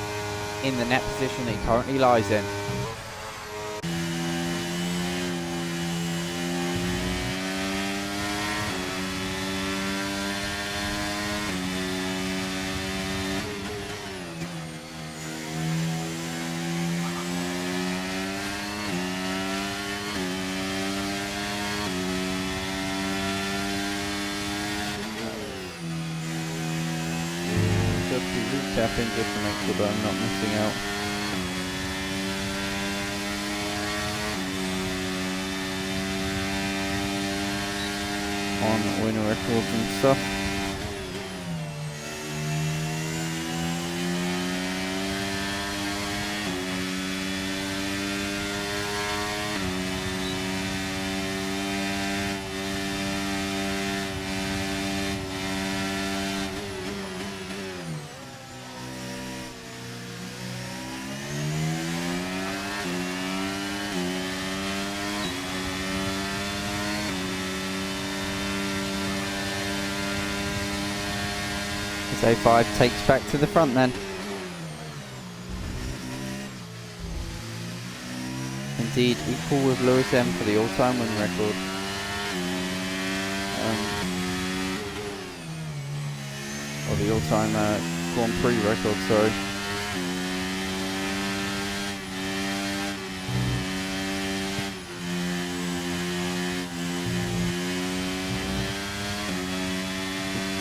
in the net position he currently lies in. quickly recap in just to make sure that I'm not missing out. On winner records and stuff. A5 takes back to the front then. Indeed, equal with Lewis M for the all-time win record. Or the all-time Grand Prix record, sorry.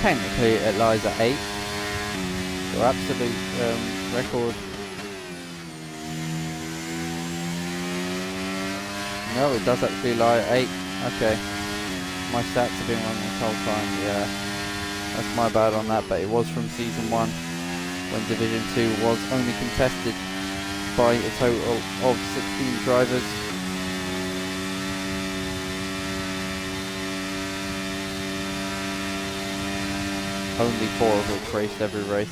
Technically it lies at 8. So absolute record. No, it does actually lie at 8. Okay. My stats have been wrong this whole time, yeah. That's my bad on that, but it was from season 1 when Division 2 was only contested by a total of 16 drivers. Only 4 of which raced every race.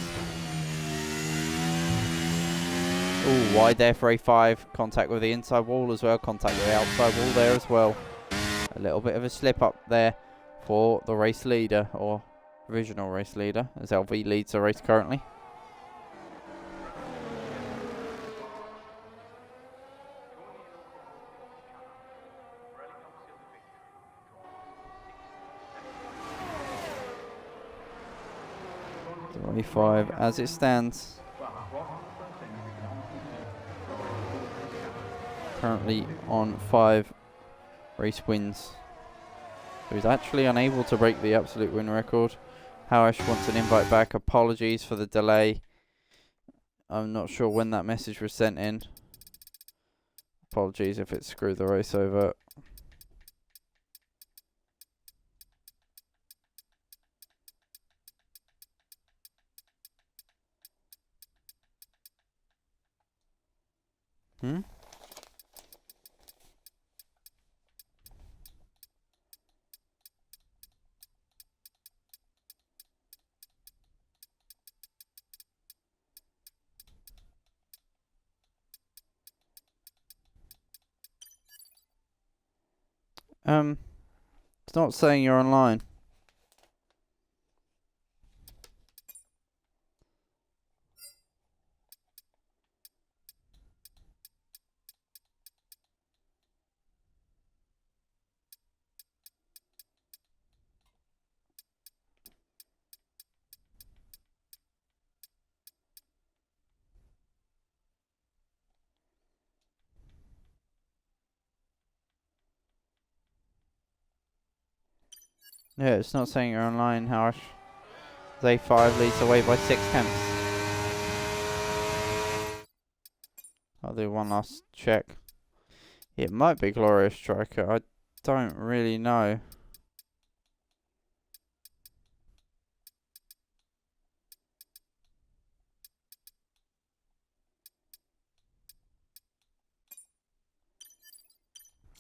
Ooh, wide there for A5. Contact with the inside wall as well. Contact with the outside wall there as well. A little bit of a slip up there for the race leader, or provisional race leader, as LV leads the race currently. A5 as it stands. Currently on 5 race wins. So he's actually unable to break the absolute win record. Howash wants an invite back. Apologies for the delay. I'm not sure when that message was sent in. Apologies if it screwed the race over. It's not saying you're online. Yeah, it's not saying you're online, Harsh. A5 leads the way by 6 tenths. I'll do one last check. It might be Glorious Striker. I don't really know.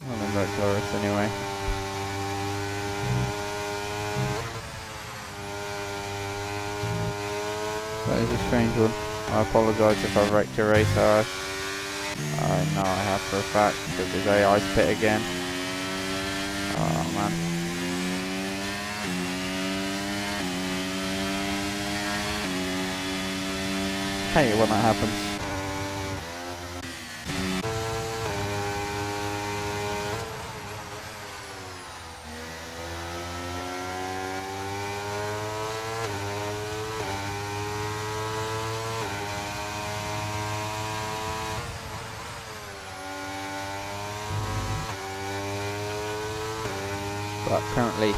I'll invite Glorious anyway. That is a strange one. I apologise if I've wrecked your race, Harsh. I know I have for a fact, because his AI's pit again. Oh man. Hate it when that happens. But currently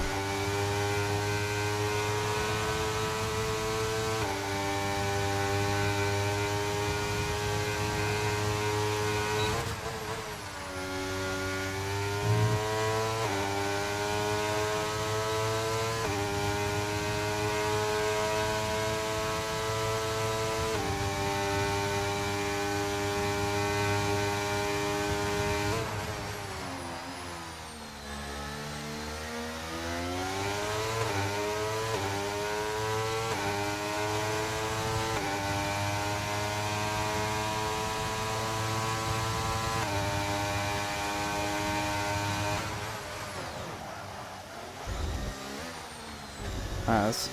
as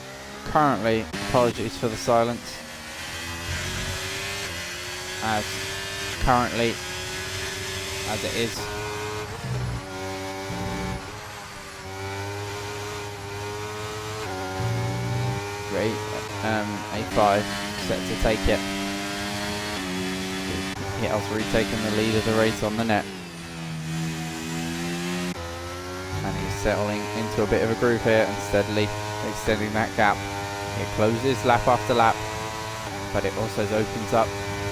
currently, apologies for the silence, as currently, as it is, great, A5 set to take it. He has retaken the lead of the race on the net. And he's settling into a bit of a groove here and steadily extending that gap. It closes lap after lap, but it also opens up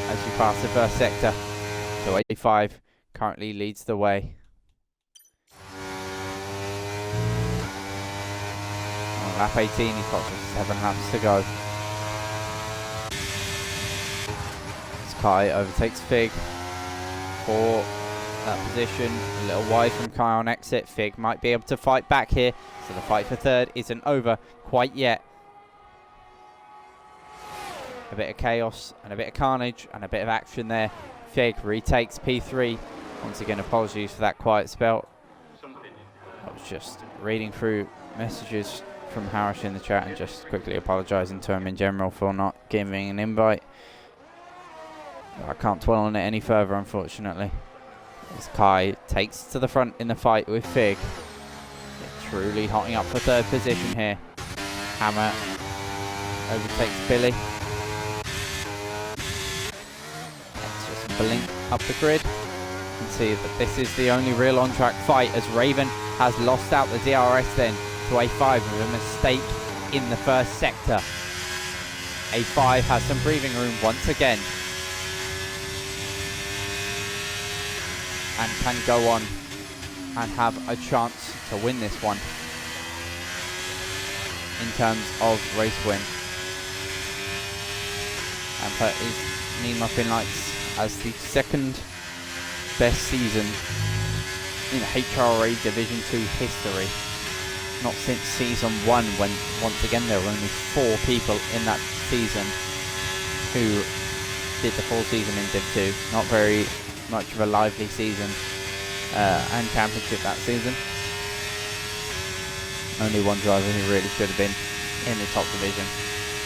as you pass the first sector. So A5 currently leads the way. On lap 18, he's got just 7 laps to go. Kai overtakes Fig for that position, a little wide from Kai on exit. Fig might be able to fight back here, so the fight for third isn't over quite yet. A bit of chaos and a bit of carnage and a bit of action there. Fig retakes P3. Once again, apologies for that quiet spell. I was just reading through messages from Harish in the chat and just quickly apologising to him in general for not giving an invite. I can't dwell on it any further, unfortunately. As Kai takes to the front in the fight with Fig. They're truly hotting up for third position here. Hammer overtakes Billy. Let's just blink up the grid and see that this is the only real on-track fight, as Raven has lost out the DRS then to A5 with a mistake in the first sector. A5 has some breathing room once again, and can go on and have a chance to win this one in terms of race win. And put his Mean Muffin Lights as the second best season in HRA Division 2 history. Not since season 1, when once again there were only 4 people in that season who did the full season in Div 2. Not very much of a lively season and championship that season. Only one driver who really should have been in the top division.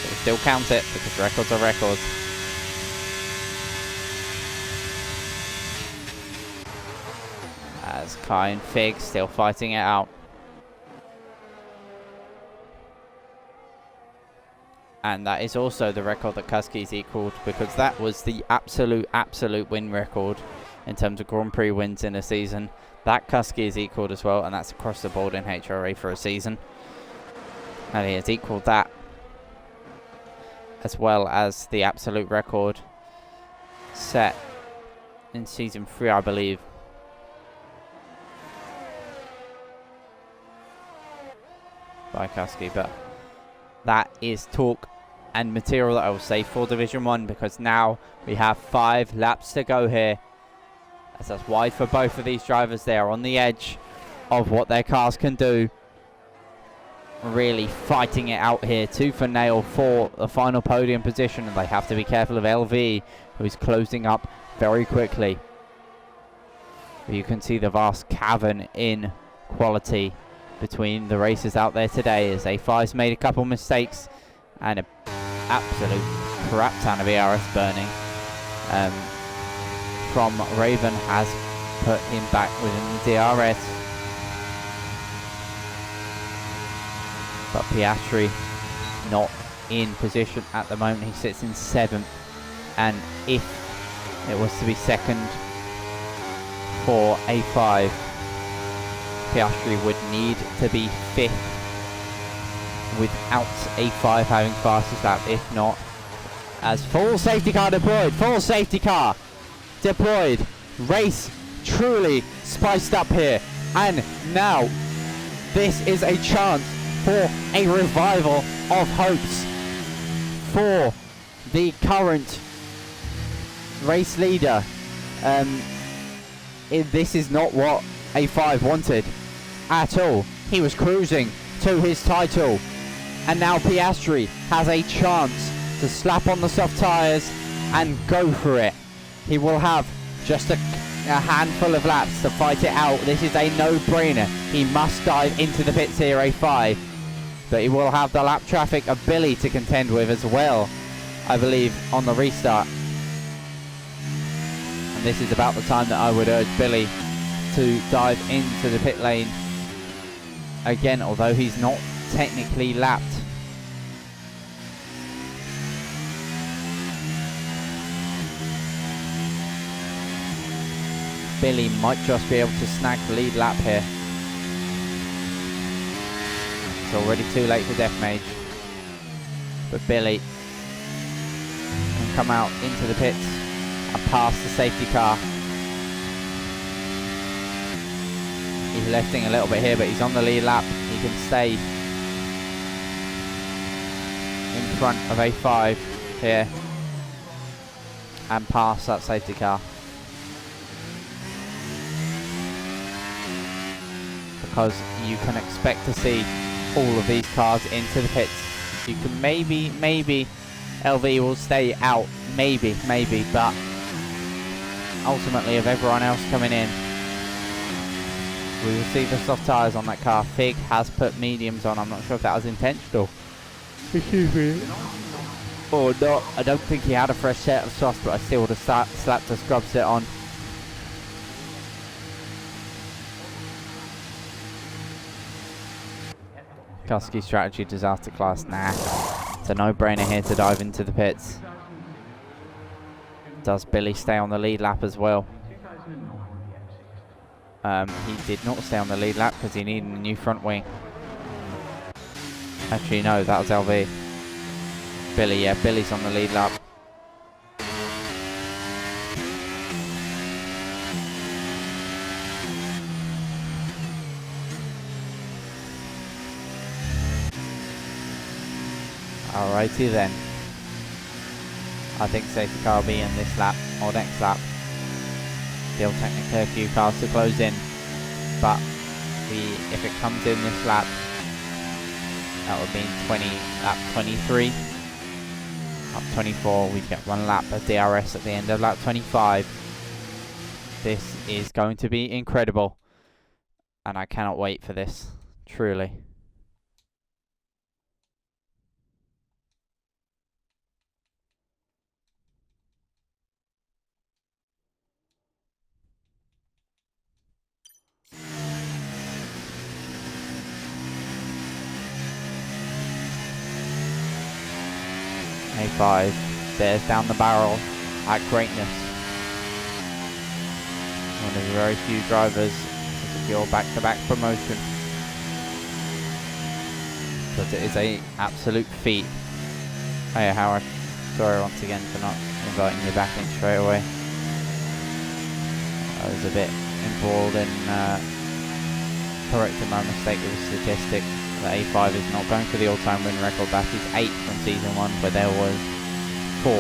But we still count it because records are records. As Kai and Fig still fighting it out. And that is also the record that Kuski's equaled, because that was the absolute win record in terms of Grand Prix wins in a season. That Kuski is equaled as well, and that's across the board in HRA for a season. And he has equaled that, as well as the absolute record set in season 3, I believe. By Kuski, but that is talk and material that I will save for Division 1, because now we have 5 laps to go here. As that's wide for both of these drivers. They are on the edge of what their cars can do. Really fighting it out here, tooth and nail for the final podium position, and they have to be careful of LV, who is closing up very quickly. You can see the vast cavern in quality between the racers out there today, as A5's made a couple mistakes and an absolute crap ton of ERS burning from Raven has put him back within the DRS. But Piastri not in position at the moment. He sits in 7th, and if it was to be second for A5, Piastri would need to be 5th without A5 having fastest lap. If not, as full safety car deployed, full safety car deployed. Race truly spiced up here, and now this is a chance for a revival of hopes for the current race leader. This is not what A5 wanted at all. He was cruising to his title, and now Piastri has a chance to slap on the soft tyres and go for it. He will have just a handful of laps to fight it out. This is a no-brainer. He must dive into the pits here, A5. But he will have the lap traffic of Billy to contend with as well, I believe, on the restart. And this is about the time that I would urge Billy to dive into the pit lane again, although he's not technically lapped. Billy might just be able to snag the lead lap here. It's already too late for Death Mage, but Billy can come out into the pits and pass the safety car. He's lifting a little bit here, but he's on the lead lap. He can stay in front of A5 here and pass that safety car. Because you can expect to see all of these cars into the pits. You can maybe LV will stay out, maybe, but ultimately of everyone else coming in, we will see the soft tyres on that car. Fig has put mediums on. I'm not sure if that was intentional. Excuse me. Or not. I don't think he had a fresh set of softs, but I still would have slapped a scrub set on. Kusky strategy disaster class. Nah. It's a no-brainer here to dive into the pits. Does Billy stay on the lead lap as well? He did not stay on the lead lap because he needed a new front wing. Actually, no, that was LV. Billy, yeah, Billy's on the lead lap. Alrighty then. I think safety car will be in this lap or next lap. Still technically a few cars to close in, but if it comes in this lap, that would mean lap 23. Lap 24, we get one lap of DRS at the end of lap 25. This is going to be incredible, and I cannot wait for this, truly. A5 stares down the barrel at greatness. One of the very few drivers to secure back-to-back promotion. But it is an absolute feat. Hey Howard, sorry once again for not inviting you back in straight away. I was a bit embroiled in correcting my mistake with the statistic. The A5 is not going for the all-time win record. That is 8 from season 1, where there was 4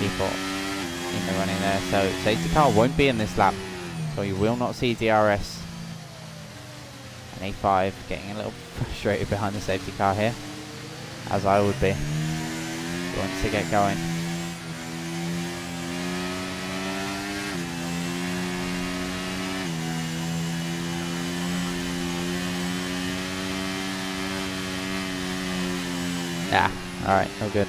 people in the running there. So safety car won't be in this lap, so you will not see DRS. And A5 getting a little frustrated behind the safety car here, as I would be. He wants to get going. Yeah, alright, no good.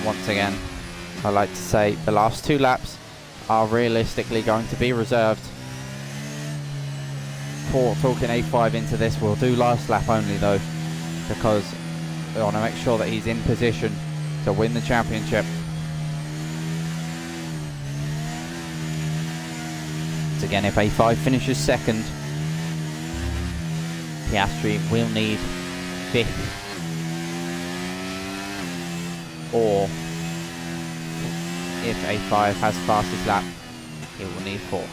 Once again, I like to say the last 2 laps are realistically going to be reserved for talking A5 into this. We'll do last lap only though, because we want to make sure that he's in position to win the championship. Once again, if A5 finishes second, Piastri will need 5th, or if A5 has fastest lap, he will need 4th.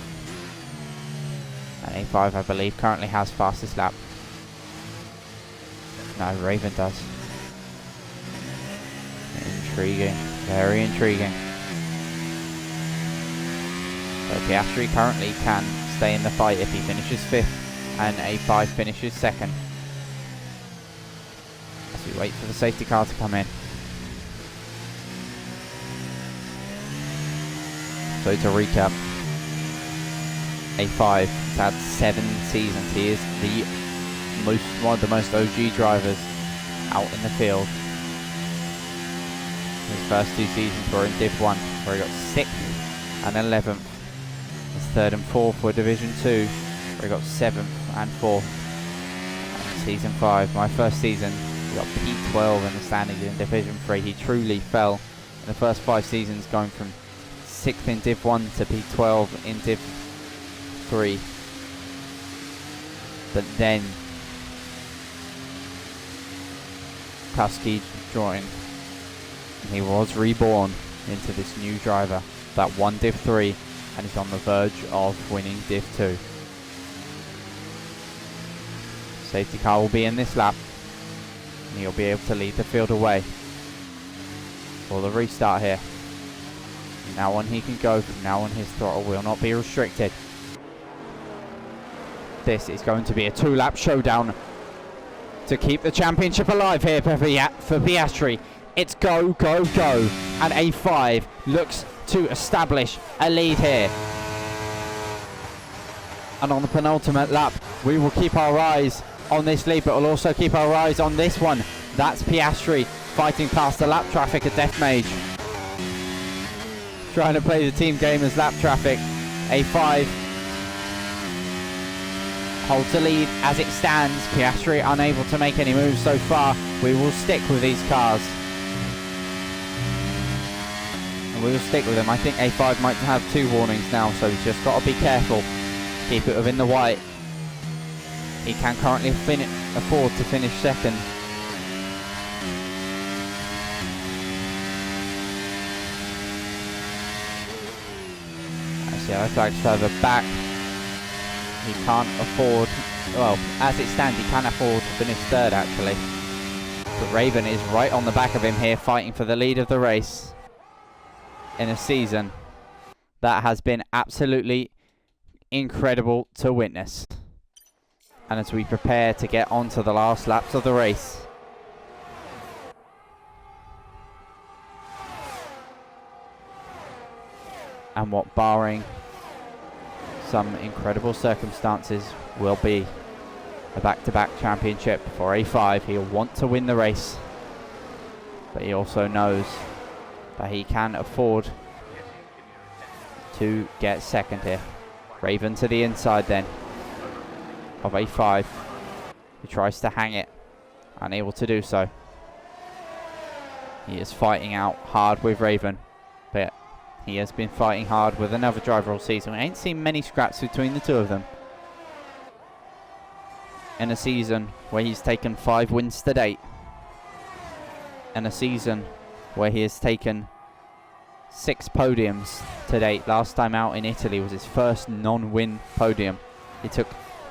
And A5, I believe, currently has fastest lap. No, Raven does. Intriguing, very intriguing. So Piastri currently can stay in the fight if he finishes 5th and A5 finishes 2nd. We wait for the safety car to come in. So to recap, A5 has had 7 seasons. He is one of the most OG drivers out in the field. His first 2 seasons were in Div 1, where he got 6th and 11th. His 3rd and 4th were Division 2, where he got 7th and 4th. And Season 5, my first season, he got P12 in the standings in Division 3. He truly fell in the first 5 seasons, going from 6th in Div 1 to P12 in Div 3. But then Kusky joined. He was reborn into this new driver that won Div 3 and is on the verge of winning Div 2. Safety car will be in this lap and he'll be able to lead the field away for the restart here. From now on he can go, from now on his throttle will not be restricted. This is going to be a 2-lap showdown to keep the championship alive here for Piastri. It's go, go, go, and A5 looks to establish a lead here. And on the penultimate lap, we will keep our eyes on this lead, but we'll also keep our eyes on this one. That's Piastri fighting past the lap traffic at Death Mage. Trying to play the team game as lap traffic. A5 holds the lead as it stands. Piastri unable to make any moves so far. We will stick with these cars. And we will stick with them. I think A5 might have 2 warnings now, so he's just got to be careful. Keep it within the white. He can currently afford to finish second. As the other flag's further back, he can't afford, well, as it stands, he can afford to finish third actually. But Raven is right on the back of him here, fighting for the lead of the race in a season that has been absolutely incredible to witness. And as we prepare to get on to the last laps of the race, and what, barring some incredible circumstances, will be a back-to-back championship for A5. He'll want to win the race, but he also knows that he can afford to get second here. Raven to the inside then of A5, who tries to hang it, unable to do so. He is fighting out hard with Raven, but he has been fighting hard with another driver all season. We ain't seen many scraps between the two of them in a season where he's taken 5 wins to date, and a season where he has taken 6 podiums to date. Last time out in Italy was his first non-win podium. He took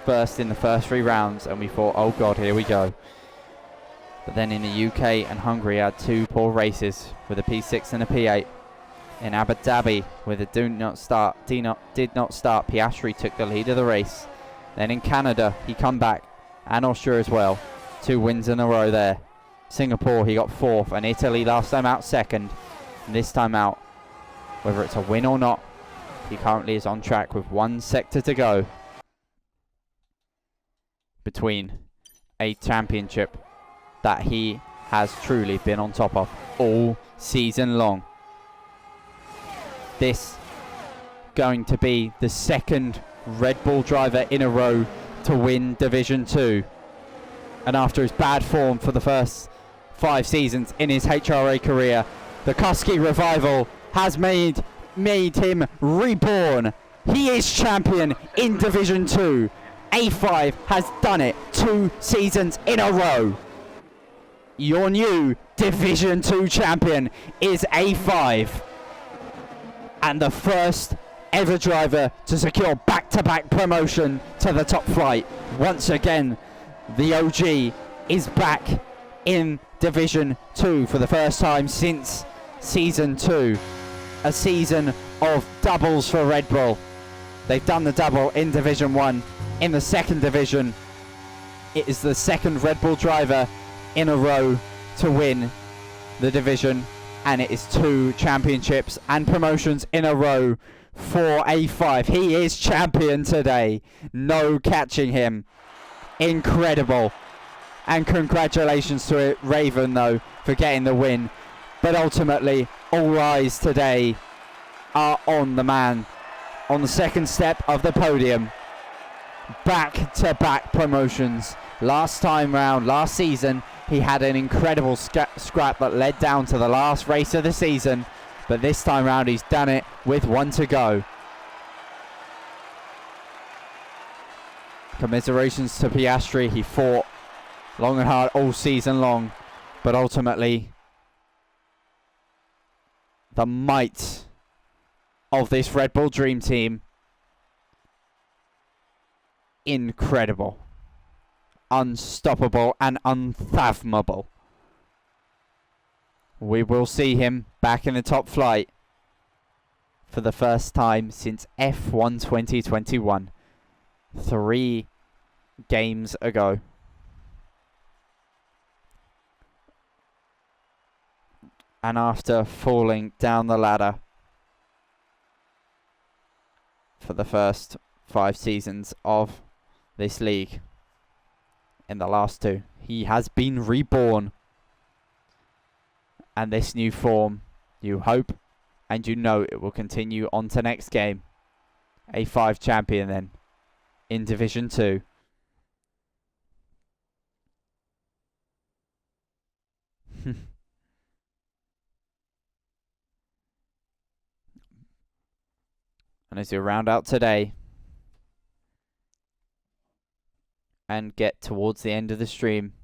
first in the first 3 rounds and we thought, oh god, here we go. But then in the UK and Hungary he had 2 poor races with a P6 and a P8. In Abu Dhabi with a did not start, Piastri took the lead of the race. Then in Canada he come back, and Austria as well. 2 wins in a row there. Singapore he got 4th, and Italy last time out 2nd. And this time out, whether it's a win or not, he currently is on track with 1 sector to go between a championship that he has truly been on top of all season long. This going to be the 2nd Red Bull driver in a row to win Division 2. And after his bad form for the first 5 seasons in his HRA career, the Kusky revival has made him reborn. He is champion in Division 2. A5 has done it 2 seasons in a row. Your new Division 2 champion is A5. And the first ever driver to secure back-to-back promotion to the top flight. Once again, the OG is back in Division 2 for the first time since Season 2. A season of doubles for Red Bull. They've done the double in Division 1. In the 2nd division, it is the 2nd Red Bull driver in a row to win the division, and it is 2 championships and promotions in a row for A5. He is champion today. No catching him. Incredible. And congratulations to Raven, though, for getting the win. But ultimately, all eyes today are on the man on the second step of the podium. Back-to-back promotions. Last time round, last season, he had an incredible scrap that led down to the last race of the season. But this time round, he's done it with 1 to go. Commiserations to Piastri. He fought long and hard all season long. But ultimately, the might of this Red Bull Dream Team, incredible, unstoppable and unfathomable. We will see him back in the top flight for the first time since F1 2021, 3 games ago. And after falling down the ladder for the first 5 seasons of this league, in the last 2, he has been reborn. And this new form, you hope and you know it will continue on to next game. A5 champion then, in Division 2. And as you round out today and get towards the end of the stream,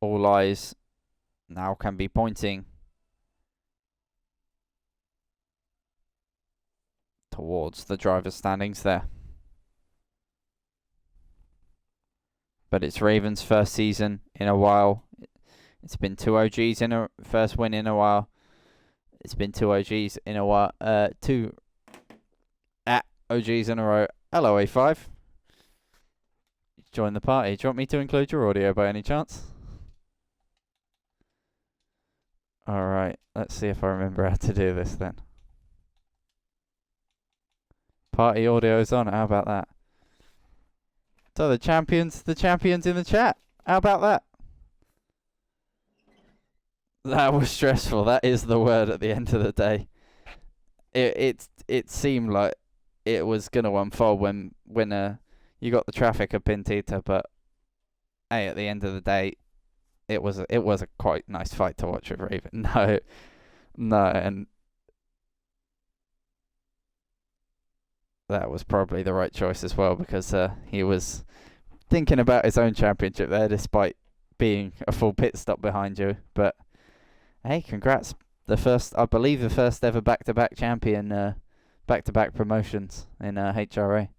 all eyes now can be pointing towards the driver's standings there. But it's Raven's first season in a while. It's been 2 OGs in a first win in a while. It's been 2 OGs in a while. 2 OGs in a row. Hello, A5. Join the party. Do you want me to include your audio by any chance? Alright, let's see if I remember how to do this then. Party audio's on. How about that? So the champions in the chat. How about that? That was stressful. That is the word at the end of the day. It seemed like it was gonna unfold when you got the traffic of Pintita, but hey, at the end of the day, it was a quite nice fight to watch with Raven. No, and that was probably the right choice as well, because he was thinking about his own championship there, despite being a full pit stop behind you. But hey, congrats. I believe the first ever back-to-back champion, back-to-back promotions in HRA.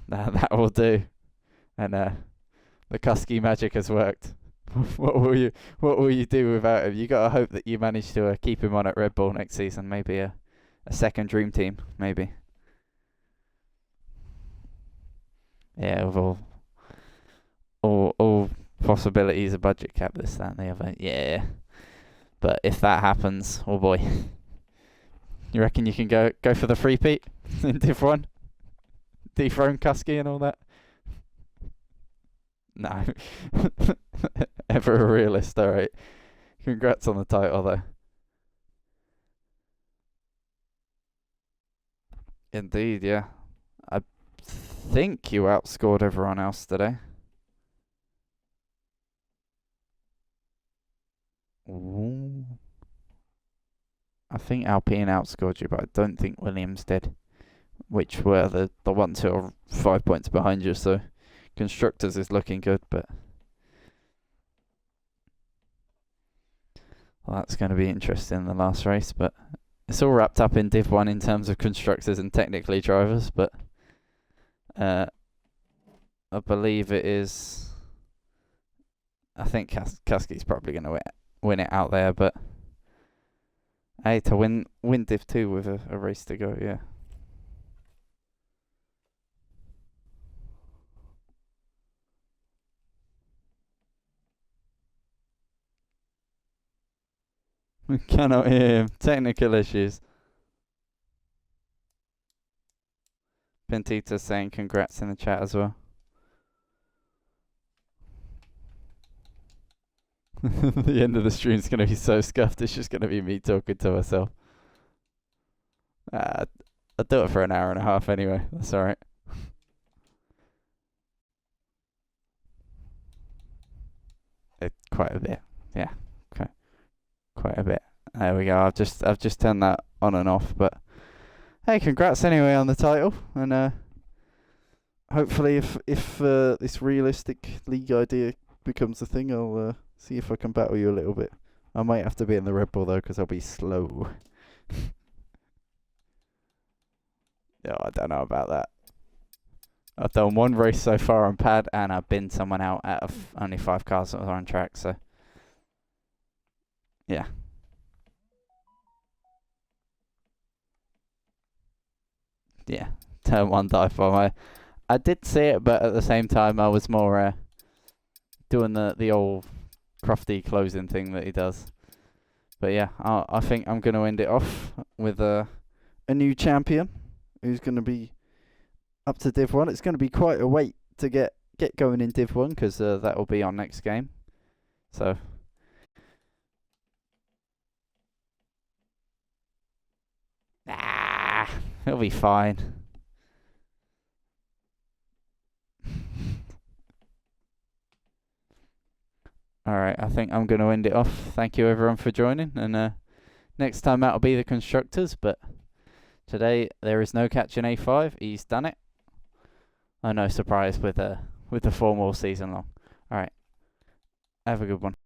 That will do. And the Kusky magic has worked. What will you do without him? You gotta hope that you manage to keep him on at Red Bull next season. Maybe a second dream team, maybe. Yeah, with all possibilities of budget cap, this, that, and the other. Yeah, but if that happens, oh boy, you reckon you can go for the three-peat in Div 1, dethrone Kusky and all that? No, ever a realist. All right, congrats on the title though. Indeed, yeah. I think you outscored everyone else today. Ooh. I think Alpine outscored you, but I don't think Williams did. Which were the ones who are 5 points behind you, so Constructors is looking good, but well, that's going to be interesting in the last race, but it's all wrapped up in Div 1 in terms of Constructors and technically drivers, but I believe it is... I think Kusky's probably going to win it out there, but hey, to win Div 2 with a race to go, yeah. We cannot hear him. Technical issues. Pentita saying congrats in the chat as well. The end of the stream's going to be so scuffed, it's just going to be me talking to myself. I'll do it for an hour and a half anyway. That's alright. Quite a bit. Yeah. Quite a bit. There we go. I've just turned that on and off, but hey, congrats anyway on the title, and hopefully if this realistic league idea becomes a thing, I'll see if I can battle you a little bit. I might have to be in the Red Bull though, because I'll be slow. Yeah, I don't know about that. I've done one race so far on pad, and I've binned someone out out of only 5 cars that were on track, so yeah. Yeah, turn 1 dive bomb. I did see it, but at the same time I was more doing the old crofty closing thing that he does. But yeah, I think I'm going to end it off with a new champion who's going to be up to Div 1. It's going to be quite a wait to get going in Div 1, because that will be our next game. So it'll be fine. Alright, I think I'm going to end it off. Thank you everyone for joining, and next time out will be the constructors, but today there is no catching A5. He's done it. Oh, no surprise with the form all season long. Alright, have a good one.